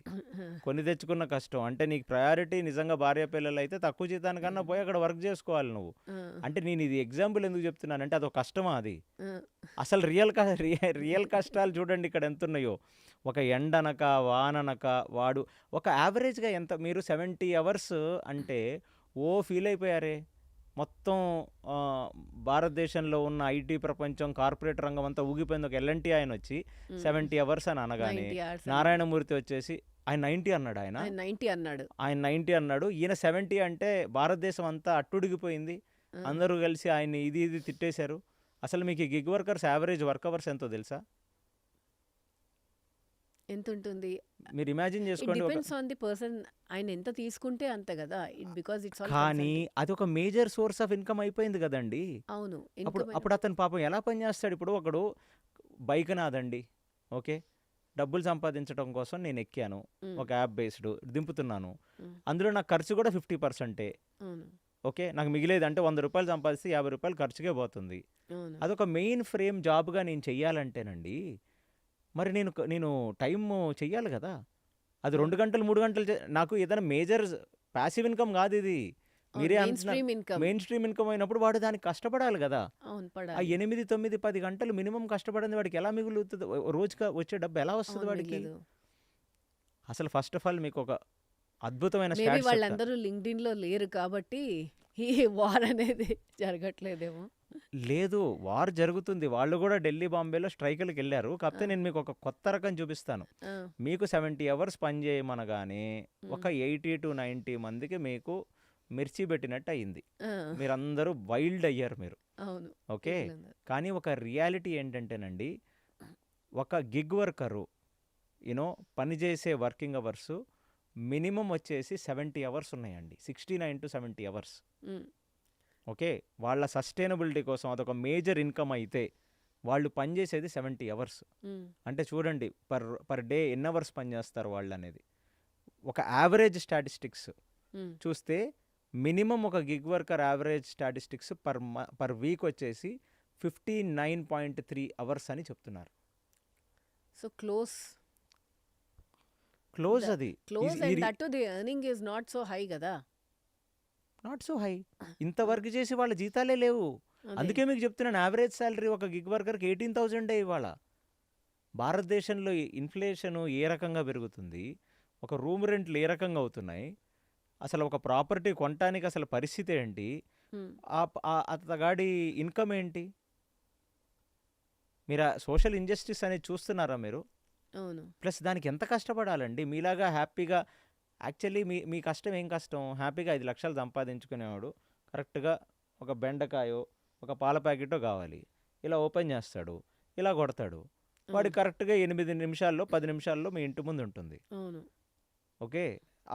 కొని తెచ్చుకున్న కష్టం. అంటే నీకు ప్రయారిటీ నిజంగా భార్య పిల్లలైతే తక్కువ జీతానికన్నా పోయి అక్కడ వర్క్ చేసుకోవాలి నువ్వు. ఆ! అంటే నేను ఇది ఎగ్జాంపుల్ ఎందుకు చెప్తున్నానంటే అదొక కష్టమా అది? ఆ! అసలు రియల్ కష్టాలు చూడండి ఇక్కడ ఎంతున్నాయో. ఒక ఎండనక, వాననక వాడు ఒక యావరేజ్‌గా ఎంత మీరు 70 అవర్స్ అంటే ఫీల్ అయిపోయారే. మొత్తం భారతదేశంలో ఉన్న ఐటీ ప్రపంచం, కార్పొరేట్ రంగం అంతా ఊగిపోయింది. ఒక ఎల్&టీ ఆయనొచ్చి హ్మ్. 70 అవర్స్ అని అనగానే 90 అవర్స్ అన్నాడు. నారాయణమూర్తి వచ్చేసి ఆయన 90 అన్నాడు ఆయన. ఆయన 90 అన్నాడు. ఆయన 90 అన్నాడు. ఈయన 70 అంటే భారతదేశం అంతా అట్టుడిగిపోయింది. ఆ! అందరూ కలిసి ఆయన్ని ఇది తిట్టేశారు. అసలు మీకు ఈ gig workers average work hours ఎంతో తెలుసా? ఎంతుంటుంది? మీరు ఇమాజిన్ ఇట్ చేసుకోండి. Depends on the person. ఆయన ఎంత తీసుకుంటే అంత గదా! బికాజ్ ఇట్స్ ఆల్ కానీ కన్సల్టింగ్. అదొక మేజర్ సోర్స్ ఆఫ్ ఇన్కమ్ అయిపోయింది కదండీ! అవును. అప్పుడు ఇన్‌కమ్ అప్పుడు అతను పాపం ఎలా పని చేస్తాడు? ఇప్పుడు ఒకడు బైక్ నాదండి. ఓకే. డబ్బులు సంపాదించడం కోసం నేను ఎక్కాను. హ్మ్. ఒక యాప్ బేస్డ్ దింపుతున్నాను. హ్మ్. అందులో నాకు ఖర్చు కూడా 50%. అవును. ఓకే. నాకు మిగిలేది అంటే ₹100 సంపాదిస్తే ₹50 ఖర్చుకే పోతుంది. అవును. అదొక మెయిన్ ఫ్రేమ్ జాబ్‌గా నేను చెయ్యాలంటేనండి, మరి నేను టైము చెయ్యాలి గదా! అది 2 అవును. గంటలు, 3 గంటలు నాకు ఏదైనా మేజర్ ప్యాసివ్ ఇన్‌కమ్ గాదు ఇది. అవును. మీరే మెయిన్ అంటున్నారు. Stream income. Main stream income అయినప్పుడు వాడు దానికి కష్టపడాలి గదా! అవును. ఆ పడాలి. 8, 9, 10 గంటలు మినిమమ్ కష్టపడింది వాడికి ఎలా మిగులుతది? రోజుకి వచ్చే డబ్బు ఎలా వస్తది అవును. వాడికి? మిగలదు. అసలు ఫస్ట్ ఆఫ్ ఆల్ మీకొక అద్భుతమైన మేబీ స్టాట్స్ చెప్తా. వాళ్ళందరూ లింక్డ్ఇన్‌లో లేరు కాబట్టి ఈ వార్ అనేది జరగట్లేదేమో. లేదు. వార్ జరుగుతుంది. వాళ్ళు గూడా ఢిల్లీ, బాంబేలో స్ట్రైకులకెళ్లారు. ఆ! కాపోతే నేను మీకొక కొత్త రకం చూపిస్తాను. ఆ! మీకు 70 అవర్స్ పని చేయమనగానే హ్మ్. ఒక 80-90 మందికి మీకు మిర్చి పెట్టినట్టు అయింది. ఆ! మీరందరూ వైల్డ్ అయ్యారు మీరు. అవును. ఓకే. వీళ్ళందరూ. కానీ ఒక రియాలిటీ ఏంటంటేనండి, ఒక గిగ్ వర్కరు పని చేసే వర్కింగ్ అవర్స్ మినిమమ్ వచ్చేసి 70 అవర్స్ ఉన్నాయండి. 69-70 అవర్స్. హ్మ్. ఓకే. వాళ్ళ సస్టైనబిలిటీ కోసం అదొక మేజర్ ఇన్కమ్ అయితే వాళ్ళు పనిచేసేది 70 అవర్స్. హ్మ్. అంటే చూడండి పర్ డే ఎన్ని అవర్స్ పనిచేస్తారు వాళ్ళనేది. ఒక యావరేజ్ స్టాటిస్టిక్స్ హ్మ్. చూస్తే మినిమమ్ ఒక gig worker average statistics per week వచ్చేసి 59.3 అవర్స్ అని చెప్తున్నారు. సో క్లోజ్ క్లోజ్ ద అది. Close and that to the earning is not so high కదా. Not so high. ఇంత వర్క్ చేసి వాళ్ళ జీతాలే లేవు. అదే అందుకే మీకు చెప్తున్నాను, యావరేజ్ శాలరీ ఒక గిగ్ వర్కర్కి 18,000 ఇవాళ. భారతదేశంలో ఇన్ఫ్లేషన్ ఏ రకంగా పెరుగుతుంది, ఒక రూమ్ రెంట్లు ఏ రకంగా అవుతున్నాయి, అసలు ఒక ప్రాపర్టీ కొనటానికి అసలు పరిస్థితి ఏంటి, అతగాడి ఇన్కమ్ ఏంటి, మీరు సోషల్ ఇంజస్టిస్ అనేది చూస్తున్నారా మీరు? అవును ప్లస్ దానికి ఎంత కష్టపడాలండి. మీలాగా హ్యాపీగా యాక్చువల్లీ మీ కష్టం ఏం కష్టం, హ్యాపీగా 5 లక్షలు సంపాదించుకునేవాడు కరెక్ట్గా ఒక బెండకాయో ఒక పాల ప్యాకెటో కావాలి, ఇలా ఓపెన్ చేస్తాడు, ఇలా కొడతాడు, వాడు అవును కరెక్ట్గా 8 నిమిషాల్లో 10 నిమిషాల్లో మీ ఇంటి ముందు ఉంటుంది. అవును ఓకే,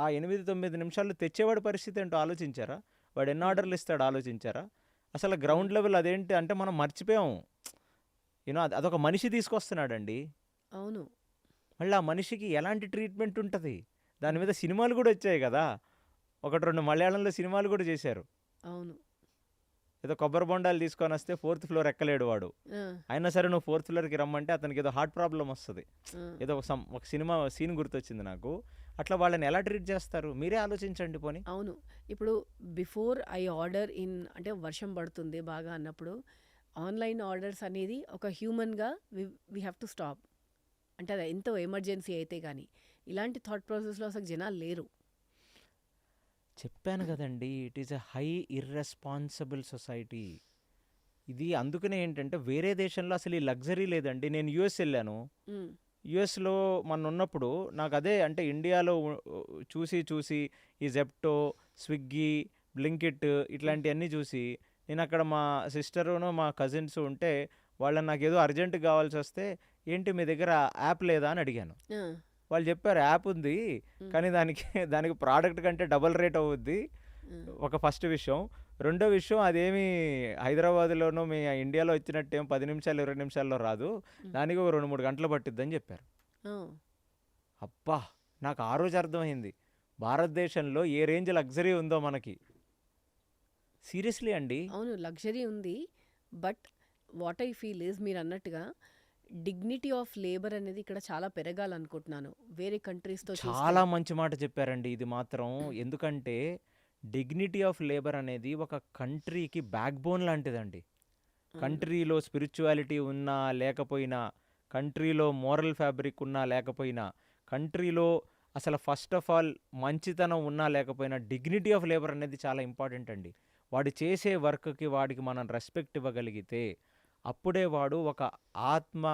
ఆ 8-9 నిమిషాల్లో తెచ్చేవాడి పరిస్థితి ఏంటో ఆలోచించారా? వాడు ఎన్ని ఆర్డర్లు ఇస్తాడు ఆలోచించారా? అసలు అవును గ్రౌండ్ లెవెల్ అదేంటి అంటే మనం మర్చిపోయాము. అదొక మనిషి తీసుకొస్తున్నాడండి. అవును మళ్ళీ ఆ మనిషికి ఎలాంటి ట్రీట్మెంట్ ఉంటుంది, దాని మీద సినిమాలు కూడా వచ్చాయి కదా, 1-2 మలయాళంలో సినిమాలు కూడా చేశారు. అవును ఏదో కొబ్బరి బొండాలు తీసుకొని వస్తే 4th ఫ్లోర్ ఎక్కలేడు వాడు, ఆ, అయినా సరే నువ్వు 4th ఫ్లోర్కి రమ్మంటే అతనికి ఏదో హార్ట్ ప్రాబ్లం వస్తుంది. ఆ, ఏదో ఒక సినిమా సీన్ గుర్తొచ్చింది నాకు. అట్లా వాళ్ళని ఎలా ట్రీట్ చేస్తారు మీరే ఆలోచించండి పోనీ. అవును. ఇప్పుడు బిఫోర్ ఐ ఆర్డర్ ఇన్ అంటే వర్షం పడుతుంది బాగా అన్నప్పుడు ఆన్లైన్ ఆర్డర్స్ అనేది ఒక హ్యూమన్గా వీ హ్యావ్ టు స్టాప్. అంటే అది ఎంతో ఎమర్జెన్సీ అయితే కానీ ఇలాంటి థాట్ ప్రాసెస్లో అసలు జనాలు లేరు. చెప్పాను కదండి, it is a high irresponsible society ఇది. అందుకనే ఏంటంటే వేరే దేశంలో అసలు ఈ లగ్జరీ లేదండి. నేను యూఎస్ వెళ్ళాను. ఉమ్, యూఎస్లో మన ఉన్నప్పుడు నాకు అదే అంటే ఇండియాలో చూసి ఈ జెప్టో, స్విగ్గీ, బ్లింకిట్ ఇట్లాంటివన్నీ చూసి నేను అక్కడ మా సిస్టరును మా కజిన్స్ ఉంటే వాళ్ళని నాకు ఏదో అర్జెంట్ కావాల్సి వస్తే ఏంటి మీ దగ్గర యాప్ లేదా అని అడిగాను. ఆ, వాళ్ళు చెప్పారు యాప్ ఉంది, ఉమ్, కానీ దానికి ప్రోడక్ట్ కంటే డబుల్ రేట్ అవుద్ది. ఆ, ఒక ఫస్ట్ విషయం. రెండో విషయం, అదేమి హైదరాబాద్లోనూ మీ ఇండియాలో వచ్చినట్టేం 10 నిమిషాలు 20 నిమిషాల్లో రాదు, దానికి ఒక 2-3 గంటలు పట్టిద్దని చెప్పారు. ఆ, అబ్బా, నాకు ఆ రోజు అర్థమైంది భారతదేశంలో ఏ రేంజ్ లగ్జరీ ఉందో మనకి. సీరియస్లీ అండి. అవును లగ్జరీ ఉంది. But what I feel is మీరు అన్నట్టుగా డిగ్నిటీ ఆఫ్ లేబర్ అనేది ఇక్కడ చాలా పెరగాలనుకుంటున్నాను వేరే కంట్రీస్తో చూస్తే. చాలా మంచి మాట చెప్పారండి ఇది మాత్రం. ఎందుకంటే డిగ్నిటీ ఆఫ్ లేబర్ అనేది ఒక కంట్రీకి బ్యాక్ బోన్ లాంటిదండి. అవును కంట్రీలో స్పిరిచువాలిటీ ఉన్నా లేకపోయినా, కంట్రీలో మోరల్ ఫ్యాబ్రిక్ ఉన్నా లేకపోయినా, కంట్రీలో అసలు ఫస్ట్ ఆఫ్ ఆల్ మంచితనం ఉన్నా లేకపోయినా డిగ్నిటీ ఆఫ్ లేబర్ అనేది చాలా ఇంపార్టెంట్ అండి. వాడు చేసే వర్క్కి వాడికి మనం రెస్పెక్ట్ ఇవ్వగలిగితే అప్పుడే వాడు ఒక ఆత్మ.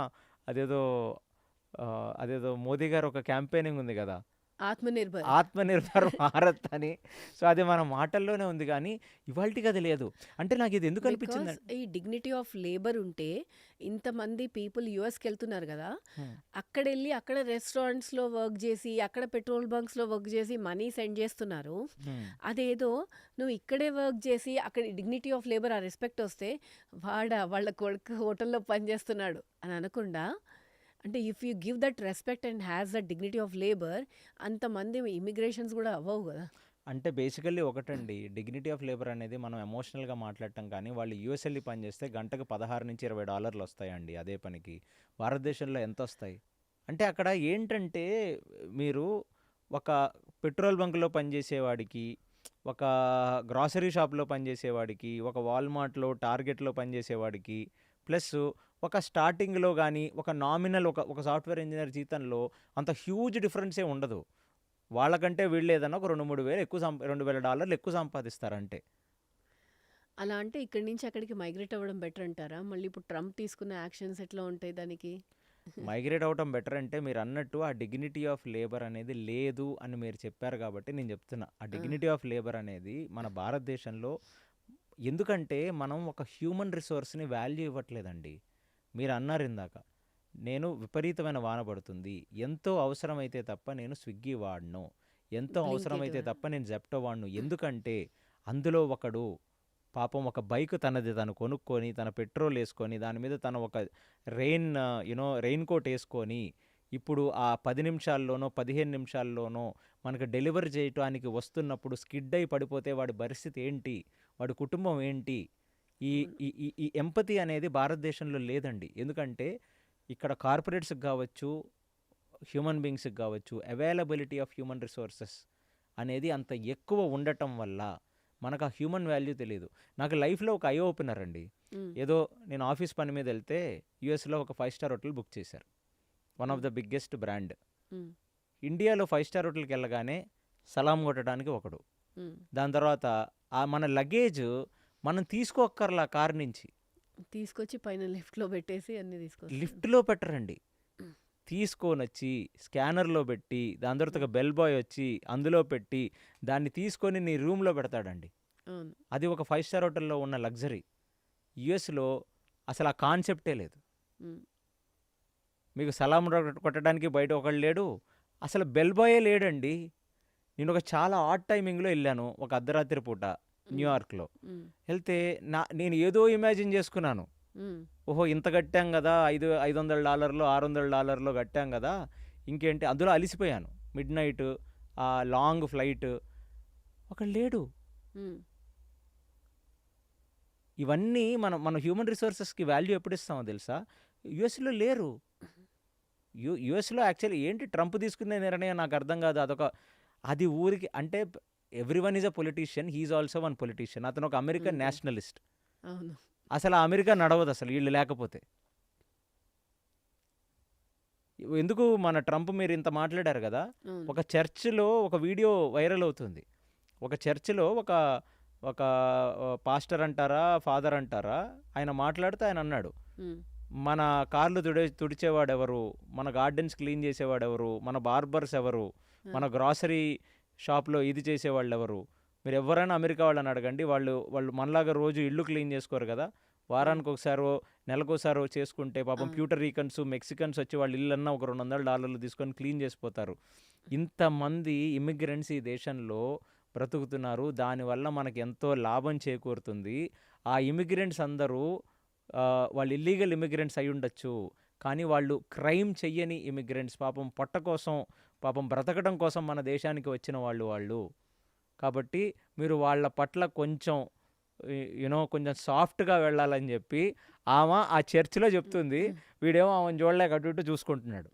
అదేదో అదేదో మోదీ గారు ఒక క్యాంపెయినింగ్ ఉంది కదా, ఆత్మనిర్భర్. ఆత్మనిర్భర్ భారత్ అని. సో అది మన మాటల్లోనే ఉంది కానీ ఇవాళకి అది లేదు. అంటే నాకు ఇది ఎందుకు బికాస్ అనిపించింది ఈ డిగ్నిటీ ఆఫ్ లేబర్ ఉంటే ఇంతమంది పీపుల్ యుఎస్కి వెళ్తున్నారు కదా, అక్కడ వెళ్ళి అక్కడ రెస్టారెంట్స్లో వర్క్ చేసి అక్కడ పెట్రోల్ బంక్స్లో వర్క్ చేసి మనీ సెండ్ చేస్తున్నారు. అదేదో నువ్వు ఇక్కడే వర్క్ చేసి అక్కడ డిగ్నిటీ ఆఫ్ లేబర్ ఆ రెస్పెక్ట్ వస్తే వాళ్ళ కొడుకు హోటల్లో పనిచేస్తున్నాడు అని అనకుండా, అంటే if you give that respect and has that dignity of labour అంతమంది ఇమిగ్రేషన్స్ కూడా అవ్వవు కదా. అంటే బేసికల్లీ ఒకటండి, డిగ్నిటీ ఆఫ్ లేబర్ అనేది మనం ఎమోషనల్గా మాట్లాడటం కానీ, వాళ్ళు యూఎస్ వెళ్ళి పని చేస్తే గంటకు $16-20 వస్తాయండి అదే పనికి. భారతదేశంలో ఎంత వస్తాయి? అంటే అక్కడ ఏంటంటే మీరు ఒక పెట్రోల్ బంక్లో పనిచేసేవాడికి, ఒక గ్రాసరీ షాప్లో పనిచేసేవాడికి, ఒక వాల్మార్ట్లో టార్గెట్లో పనిచేసేవాడికి, ప్లస్ ఒక స్టార్టింగ్లో కానీ ఒక నామినల్ ఒక సాఫ్ట్వేర్ ఇంజనీర్ జీతంలో అంత హ్యూజ్ డిఫరెన్సే ఉండదు. వాళ్ళకంటే వీళ్ళు ఏదన్నా ఒక 2-3 వేలు ఎక్కువ $2,000 ఎక్కువ సంపాదిస్తారంటే. అలా అంటే ఇక్కడి నుంచి అక్కడికి మైగ్రేట్ అవ్వడం బెటర్ అంటారా? మళ్ళీ ఇప్పుడు ట్రంప్ తీసుకున్న యాక్షన్స్ ఎట్లా ఉంటాయి దానికి? మైగ్రేట్ అవటం బెటర్ అంటే మీరు అన్నట్టు ఆ డిగ్నిటీ ఆఫ్ లేబర్ అనేది లేదు అని మీరు చెప్పారు కాబట్టి నేను చెప్తున్నా. ఆ ఆ, డిగ్నిటీ ఆఫ్ లేబర్ అనేది మన భారతదేశంలో ఎందుకంటే మనం ఒక హ్యూమన్ రిసోర్స్ని వాల్యూ ఇవ్వట్లేదండి. మీరు అన్నారు ఇందాక, నేను విపరీతమైన వాన పడుతుంది, ఎంతో అవసరమైతే తప్ప నేను స్విగ్గీ వాడను, ఎంతో బ్లింకిట్ అవసరమైతే తప్ప నేను జెప్టో వాడను. ఎందుకంటే అందులో ఒకడు పాపం ఒక బైక్ తనది తను కొనుక్కొని తన పెట్రోల్ వేసుకొని దాని మీద తను ఒక రెయిన్ కోట్ వేసుకొని ఇప్పుడు ఆ 10 నిమిషాల్లోనో 15 నిమిషాల్లోనో మనకు డెలివరీ చేయటానికి వస్తున్నప్పుడు స్కిడ్ అయి పడిపోతే వాడి పరిస్థితి ఏంటి, వాడి కుటుంబం ఏంటి, ఈ అవును. ఈ ఈ ఈ ఎంపతి అనేది భారతదేశంలో లేదండి. ఎందుకంటే ఇక్కడ కార్పొరేట్స్‌కి గావచ్చు, హ్యూమన్ బీయింగ్స్‌కి గావచ్చు, అవైలబిలిటీ ఆఫ్ హ్యూమన్ రిసోర్సెస్ అనేది అంత ఎక్కువ ఉండటం వల్ల మనకు ఆ హ్యూమన్ వాల్యూ తెలీదు. నాకు లైఫ్‌లో ఒక ఐ ఓపెనర్ అండి. హ్మ్. ఏదో నేను ఆఫీస్ పని మీద ఎళ్తే యూఎస్‌లో ఒక 5 స్టార్ హోటల్ బుక్ చేశారు. వన్ ఆఫ్ హ్మ్. The biggest brand. హ్మ్. ఇండియాలో 5 స్టార్ హోటల్‌కెళ్ళగానే సలాం కొట్టడానికి ఒకడు. హ్మ్. దాని తర్వాత మన లగేజ్ మనం తీసుకోక్కర్లా కారు నుంచి. తీసుకొచ్చి పైన లిఫ్ట్‌లో పెట్టేసి అన్నీ తీసుకొస్తాడు. లిఫ్ట్‌లో పెట్టరండి. హ్మ్. తీసుకొనొచ్చి స్కానర్‌లో పెట్టి, దాని తర్వాత హ్మ్. ఒక బెల్ బాయ్ వచ్చి అందులో పెట్టి, దాన్ని తీసుకొని నీ రూమ్‌లో పెడతాడండి. అవును. అది ఒక 5 స్టార్ హోటల్‌లో ఉన్న లగ్జరీ. యూఎస్‌లో అసలు ఆ కాన్సెప్టే లేదు. హ్మ్. మీకు సలాం కొట్టడానికి బయట ఒకడు లేడు. అసలు బెల్ బాయే లేడండి. నేను ఒక చాలా ఆడ్ టైమింగ్‌లో ఎళ్ళాను. ఒక అర్ధరాత్రి పూట హ్మ్. న్యూయార్క్‌లో. హ్మ్. ఎళ్తే నేను ఏదో ఇమాజిన్ చేసుకున్నాను. హ్మ్. ఓహో! ఇంత కట్టాం గదా! $500 $600 కట్టాం గదా! ఇంకేంటి అందులో అలిసిపోయాను. Midnight long flight. ఒకడు లేడు. హ్మ్. ఇవన్నీ మనం హ్యూమన్ రిసోర్సెస్‌కి వాల్యూ ఎప్పుడిస్తామో తెలుసా? యూఎస్‌లో లేరు. యూఎస్‌లో యాక్చువల్లీ ఏంటి ట్రంప్ తీసుకునే నిర్ణయం నాకు అర్థం కాదు. అది ఊరికి అంటే everyone is a politician. He is also one politician. అతను ఒక అమెరికన్ అంతే. నేషనలిస్ట్. అవును. అసలు ఆ అమెరికా నడవదసలు ఈళ్ళు లేకపోతే. ఎందుకు మన ట్రంప్ మీరు ఇంత మాట్లాడారు గదా! అవును. ఒక చర్చ్‌లో ఒక వీడియో వైరల్ అవుతుంది. ఒక చర్చ్‌లో ఒక ఒక పాస్టర్ అంటారా? ఫాదర్ అంటారా? ఆయన మాట్లాడుతూ ఆయన అన్నాడు. హ్మ్. మన కార్లు తుడిచేవాడెవరు? మన గార్డెన్స్ క్లీన్ చేసేవాడెవరు? మన బార్బర్స్ ఎవరు? ఆ! మన గ్రాసరీ షాప్‌లో ఇది చేసేవాళ్ళెవరు? మీరెవ్వరైనా అమెరికా వాళ్ళని అడగండి. వాళ్ళు మనలాగా రోజు ఇల్లు క్లీన్ చేసుకోరు గదా! హ్మ్. వారానికొకసారో, నెలకోసారో చేసుకుంటే పాపం అవును. ప్యూటరీకన్స్, మెక్సికన్స్ వచ్చి వాళ్ళ ఇల్లన్నా ఒక $200 తీసుకొని క్లీన్ చేసిపోతారు. ఇంతమంది ఇమ్మిగ్రెంట్స్ ఈ దేశంలో బ్రతుకుతున్నారు. దానివల్ల మనకి ఎంతో లాభం చేకూరుతుంది. ఆ ఇమ్మిగ్రెంట్స్ అందరూ వాళ్ళు ఇల్లీగల్ ఇమ్మిగ్రెంట్స్ అయ్యుండొచ్చు. కానీ వాళ్ళు క్రైమ్ చెయ్యని ఇమ్మిగ్రెంట్స్. పాపం పొట్ట కోసం, పాపం బ్రతకడం కోసం మన దేశానికి వచ్చిన వాళ్ళు. కాబట్టి మీరు వాళ్ళ పట్ల కొంచెం కొంచెం సాఫ్ట్‌గా వెళ్ళాలని జెప్పి ఆ చర్చ్‌లో చెప్తుంది. వీడేమో ఆమెను చూడలేక అటు ఇటు చూసుకుంటున్నాడు.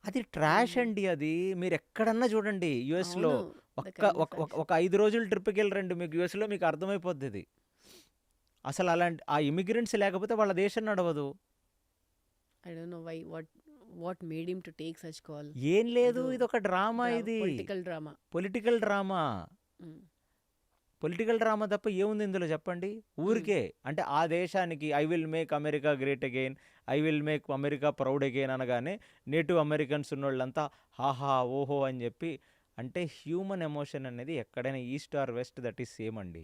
అది ట్రాష్ హ్మ్. అండి అది. మీరెక్కడన్నా చూడండి యూఎస్‌లో అవును. ద ఒక్క కైండ్ ఒక ఆఫ్ ఒక యాక్షన్. ఒక 5 రోజులు ట్రిప్‌కెళ్ళిరండి మీకు యూఎస్‌లో మీకు అర్థమైపోద్దిది. అసలు అలాంటి ఆ ఇమ్మిగ్రెంట్స్ లేకపోతే వాళ్ళ దేశం నడవదు. I don't know why what made him to take such call. ఏం లేదు. ఏదో ఇదొక డ్రామా ఇది. Political drama. Political drama. హ్మ్. పొలిటికల్ డ్రామా తప్ప ఏముంది ఇందులో చెప్పండి? హ్మ్. ఊరికే అంటే ఆ దేశానికి I will make America great again, I will make America proud again అనగానే నేటివ్ అమెరికన్స్ ఉన్నోళ్ళంతా హాహా! ఓహో! అని చెప్పి అంటే హ్యూమన్ ఎమోషన్ అనేది ఎక్కడైనా east or west that is same అండి.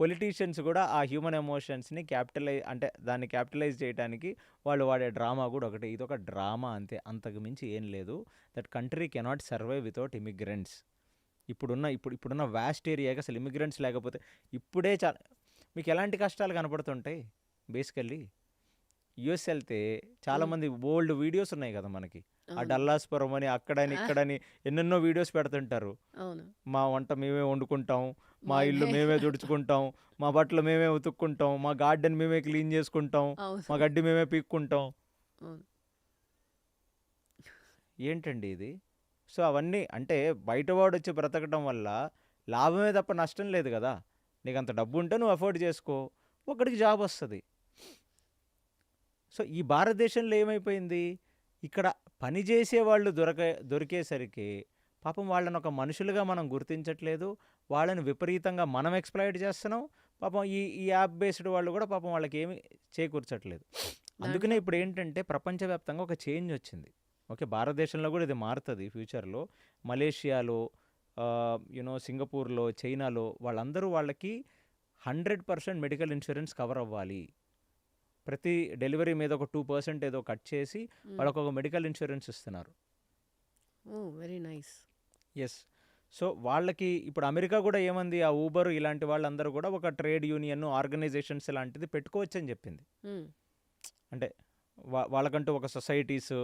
పొలిటీషియన్స్ కూడా ఆ హ్యూమన్ ఎమోషన్స్‌ని అంటే దాన్ని క్యాపిటలైజ్ చేయడానికి వాళ్ళు వాడే డ్రామా కూడా ఒకటే. ఇదొక డ్రామా అంతే. అంతకు మించి ఏం లేదు. That country cannot survive without immigrants. ఇప్పుడున్న వాస్ట్ ఏరియాకి అసలు ఇమిగ్రెంట్స్ లేకపోతే ఇప్పుడే మీకు ఎలాంటి కష్టాలు కనపడుతుంటాయి బేసికల్లీ. యూఎస్ వెళ్తే హ్మ్. చాలామంది బోల్డ్ వీడియోస్ ఉన్నాయి కదా మనకి. ఆ అవును. డల్లాస్పురం అని అక్కడని ఆ! ఇక్కడని ఎన్నెన్నో వీడియోస్ పెడుతుంటారు. అవును. మా వంట మేమే వండుకుంటాం, మా ఇల్లు మాదే మేమే తుడుచుకుంటాం, మా బట్టలు మేమే ఉతుక్కుంటాం, మా గార్డెన్ మేమే క్లీన్ చేసుకుంటాం, మా అవును. గడ్డి మేమే పీక్కుంటాం. అవును. ఏంటండి ఇది? సో అవన్నీ అంటే బయటవాడొచ్చి బ్రతకడం వల్ల లాభమే తప్ప నష్టం లేదు కదా! నీకంత డబ్బు ఉంటే నువ్వు అఫోర్డ్ చేసుకో. ఒకడికి జాబ్ వస్తది. సో ఈ భారతదేశంలో ఏమైపోయింది? ఇక్కడ పని చేసేవాళ్ళు దొరికేసరికి పాపం వాళ్ళని ఒక మనుషులుగా మనం గుర్తించట్లేదు. వాళ్ళని విపరీతంగా మనం ఎక్స్‌ప్లాయిట్ చేస్తున్నాం. పాపం ఈ యాప్ బేస్డ్ వాళ్ళు కూడా పాపం వాళ్ళకేమి చేకూర్చట్లేదు. అందుకనే దాంట్లో ఇప్పుడేంటంటే ప్రపంచవ్యాప్తంగా ఒక చేంజ్ వచ్చింది. ఓకే. భారతదేశంలో కూడా ఇది మారుతది ఫ్యూచర్‌లో. మలేషియాలో సింగపూర్‌లో, చైనాలో వాళ్ళందరూ వాళ్ళకి 100% మెడికల్ ఇన్స్యూరెన్స్ కవర్ అవ్వాలి. ప్రతి డెలివరీ మీద ఒక 2% ఏదో కట్ చేసి హ్మ్. వాళ్ళకొక మెడికల్ ఇన్స్యూరెన్స్ ఇస్తున్నారు. Oh! Very nice. Yes. So, వాళ్ళకి ఇప్పుడు అమెరికా గూడా ఏమంది ఆ ఊబర్ ఇలాంటి వాళ్ళందరూ గూడా ఒక ట్రేడ్ యూనియన్, ఆర్గనైజేషన్స్ లాంటిది పెట్టుకోవచ్చని జెప్పింది. హ్మ్. అంటే వాళ్ళకంటూ ఒక సొసైటీస్,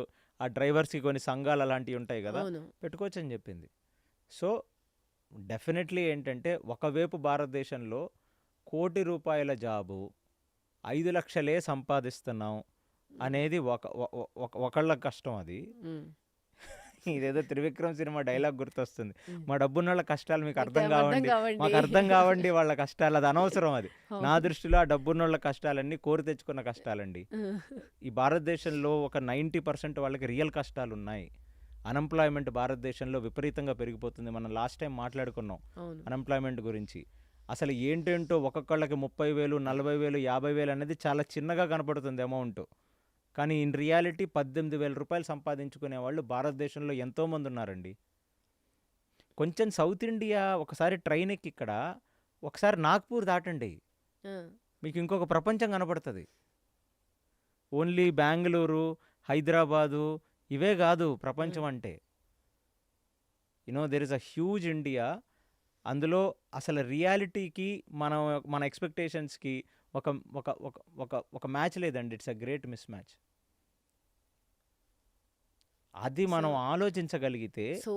ఆ డ్రైవర్స్‌కి కొన్ని సంఘాలు అలాంటివి ఉంటాయి గదా! అవును. పెట్టుకోవచ్చని జెప్పింది. సో, డెఫినెట్‌లీ ఏంటంటే ఒకవైపు భారతదేశంలో ₹1,00,00,000 జాబు 5,00,000 సంపాదిస్తున్నాం అనేది ఒకళ్ళ కష్టం అది. ఇదేదో త్రివిక్రమ్ సినిమా డైలాగ్ గుర్తొస్తుంది. మా డబ్బున్నోళ్ళ కష్టాలు మీకు అర్థం కావండి, మాకు అర్థం కావండి వాళ్ళ కష్టాలు, అది అనవసరం అది. నా దృష్టిలో ఆ డబ్బున్నోళ్ళ కష్టాలన్నీ కోరి తెచ్చుకున్న కష్టాలండి. ఈ భారతదేశంలో ఒక 90% వాళ్ళకి రియల్ కష్టాలు ఉన్నాయి. అన్ఎంప్లాయ్మెంట్ భారతదేశంలో విపరీతంగా పెరిగిపోతుంది. మనం లాస్ట్ టైం మాట్లాడుకున్నాం అన్ఎంప్లాయ్మెంట్ గురించి. అసలు ఏంటేంటో ఒక్కొక్కళ్ళకి 30,000, 40,000, 50,000 అనేది చాలా చిన్నగా కనపడుతుంది అమౌంట్. కానీ ఇన్ రియాలిటీ ₹18,000 సంపాదించుకునే వాళ్ళు భారతదేశంలో ఎంతోమంది ఉన్నారండి. కొంచెం సౌత్ ఇండియా ఒకసారి ట్రైన్ ఎక్కి ఇక్కడ ఒకసారి నాగ్పూర్ దాటండి, మీకు ఇంకొక ప్రపంచం కనపడుతుంది. ఓన్లీ బెంగళూరు, హైదరాబాదు ఇవే కాదు ప్రపంచం అంటే. There is a huge India. అందులో అసలు రియాలిటీకి మన ఎక్స్పెక్టేషన్స్కి ఒక ఒక ఒక ఒక ఒక మ్యాచ్ లేదండి. It's a great miss match. అది మనం ఆలోచించగలిగితే. సో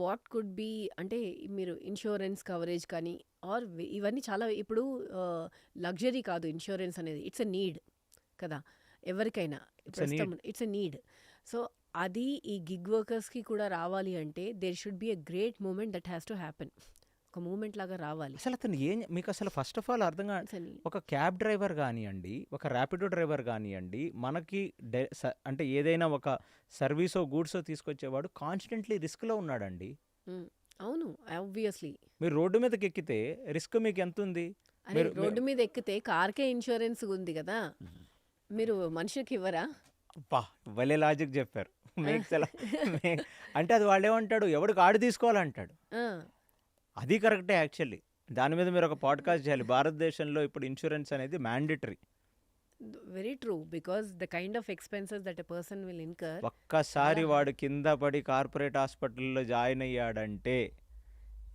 వాట్ కుడ్ బి అంటే మీరు ఇన్సూరెన్స్ కవరేజ్ కానీ ఆర్ ఇవన్నీ చాలా ఇప్పుడు లగ్జరీ కాదు ఇన్సూరెన్స్ అనేది, ఇట్స్ ఎ నీడ్ కదా ఎవరికైనా. It's a need. సో అది ఈ గిగ్ వర్కర్స్కి కూడా రావాలి అంటే there should be a great moment that has to happen. ఒక మూమెంట్ లాగా రావాలి. అసలు అతను మీకు అసలు ఫస్ట్ ఆఫ్ ఆల్ అర్థం కాదు. ఒక క్యాబ్ డ్రైవర్ కానివ్వండి, ఒక ర్యాపిడో డ్రైవర్ కానివ్వండి, మనకి అంటే ఏదైనా ఒక సర్వీసో గూడ్సో తీసుకొచ్చేవాడు కాన్స్టెంట్లీ రిస్క్లో ఉన్నాడండి. అవును, ఆబ్వియస్లీ. మీరు రోడ్డు మీదకి ఎక్కితే రిస్క్ మీకు ఎంత ఉంది? రోడ్డు మీద ఎక్కితే కార్కే ఇన్సూరెన్స్ ఉంది కదా, మీరు మనిషికి ఇవ్వరా? భలే లాజిక్ చెప్పారు. అంటే అది వాళ్ళు ఏమంటాడు, ఎవడికి ఆడు తీసుకోవాలంటాడు. అది కరెక్టే యాక్చువల్లీ. దాని మీద మీరు ఒక పాడ్కాస్ట్ చేయాలి. భారతదేశంలో ఇప్పుడు ఇన్సూరెన్స్ అనేది mandatory. Very true, because the kind of expenses that a person will incur. ఒక్కసారి వాడు కింద పడి కార్పొరేట్ హాస్పిటల్లో జాయిన్ అయ్యాడంటే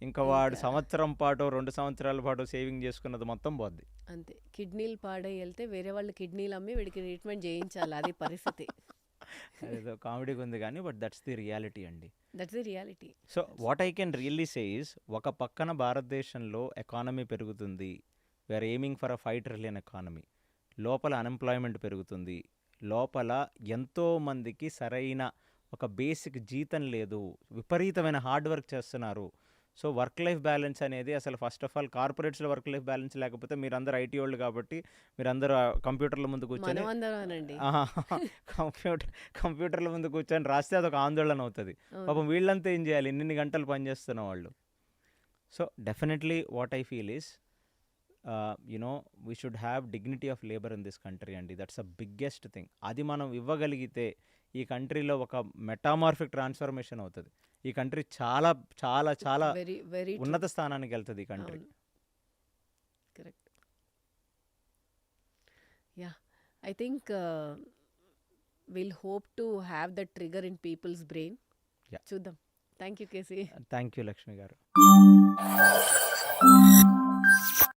ఇంకా వాడు సంవత్సరం పాటు 2 సంవత్సరాల పాటు సేవింగ్ చేసుకున్నది మొత్తం పోద్ది. అంతే. కిడ్నీలు పాడై వెళ్తే వేరే వాళ్ళు కిడ్నీలు అమ్మి వీడికి ట్రీట్మెంట్ చేయించాలి, అది పరిస్థితి. అదేదో కామెడీగా ఉంది కానీ బట్ దట్స్ ది రియాలిటీ అండి. That's the reality. So what I can really say is, ఒక పక్కన భారతదేశంలో ఎకానమీ పెరుగుతుంది, we're aiming for a 5 trillion economy. లోపల అన్ఎంప్లాయ్మెంట్ పెరుగుతుంది, లోపల ఎంతోమందికి సరైన ఒక బేసిక్ జీతం లేదు, విపరీతమైన హార్డ్ వర్క్ చేస్తున్నారు. సో వర్క్ లైఫ్ బ్యాలెన్స్ అనేది అసలు ఫస్ట్ ఆఫ్ ఆల్ కార్పొరేట్స్లో వర్క్ లైఫ్ బ్యాలెన్స్ లేకపోతే మీరందరూ ఐటీ వాళ్ళు కాబట్టి మీరందరూ కంప్యూటర్ల ముందు కూర్చొని కంప్యూటర్ల ముందు కూర్చొని రాస్తే అదొక ఆందోళన అవుతుంది. పాపం వీళ్ళంతా ఏం చేయాలి, ఇన్ని గంటలు పనిచేస్తున్న వాళ్ళు. So definitely what I feel is we should have dignity of labour in this country అండి. That's a biggest thing. అది మనం ఇవ్వగలిగితే ఈ కంట్రీలో ఒక మెటామార్ఫిక్ ట్రాన్స్ఫర్మేషన్ అవుతుంది. ఈ కంట్రీ చాలా చాలా చాలా ఉన్నత స్థానానికి వెళ్తుంది ఈ country. Correct. Yeah, I think will hope to have that trigger in people's brain. చూద్దాం. Thank you KC. Thank you Lakshmi గారు.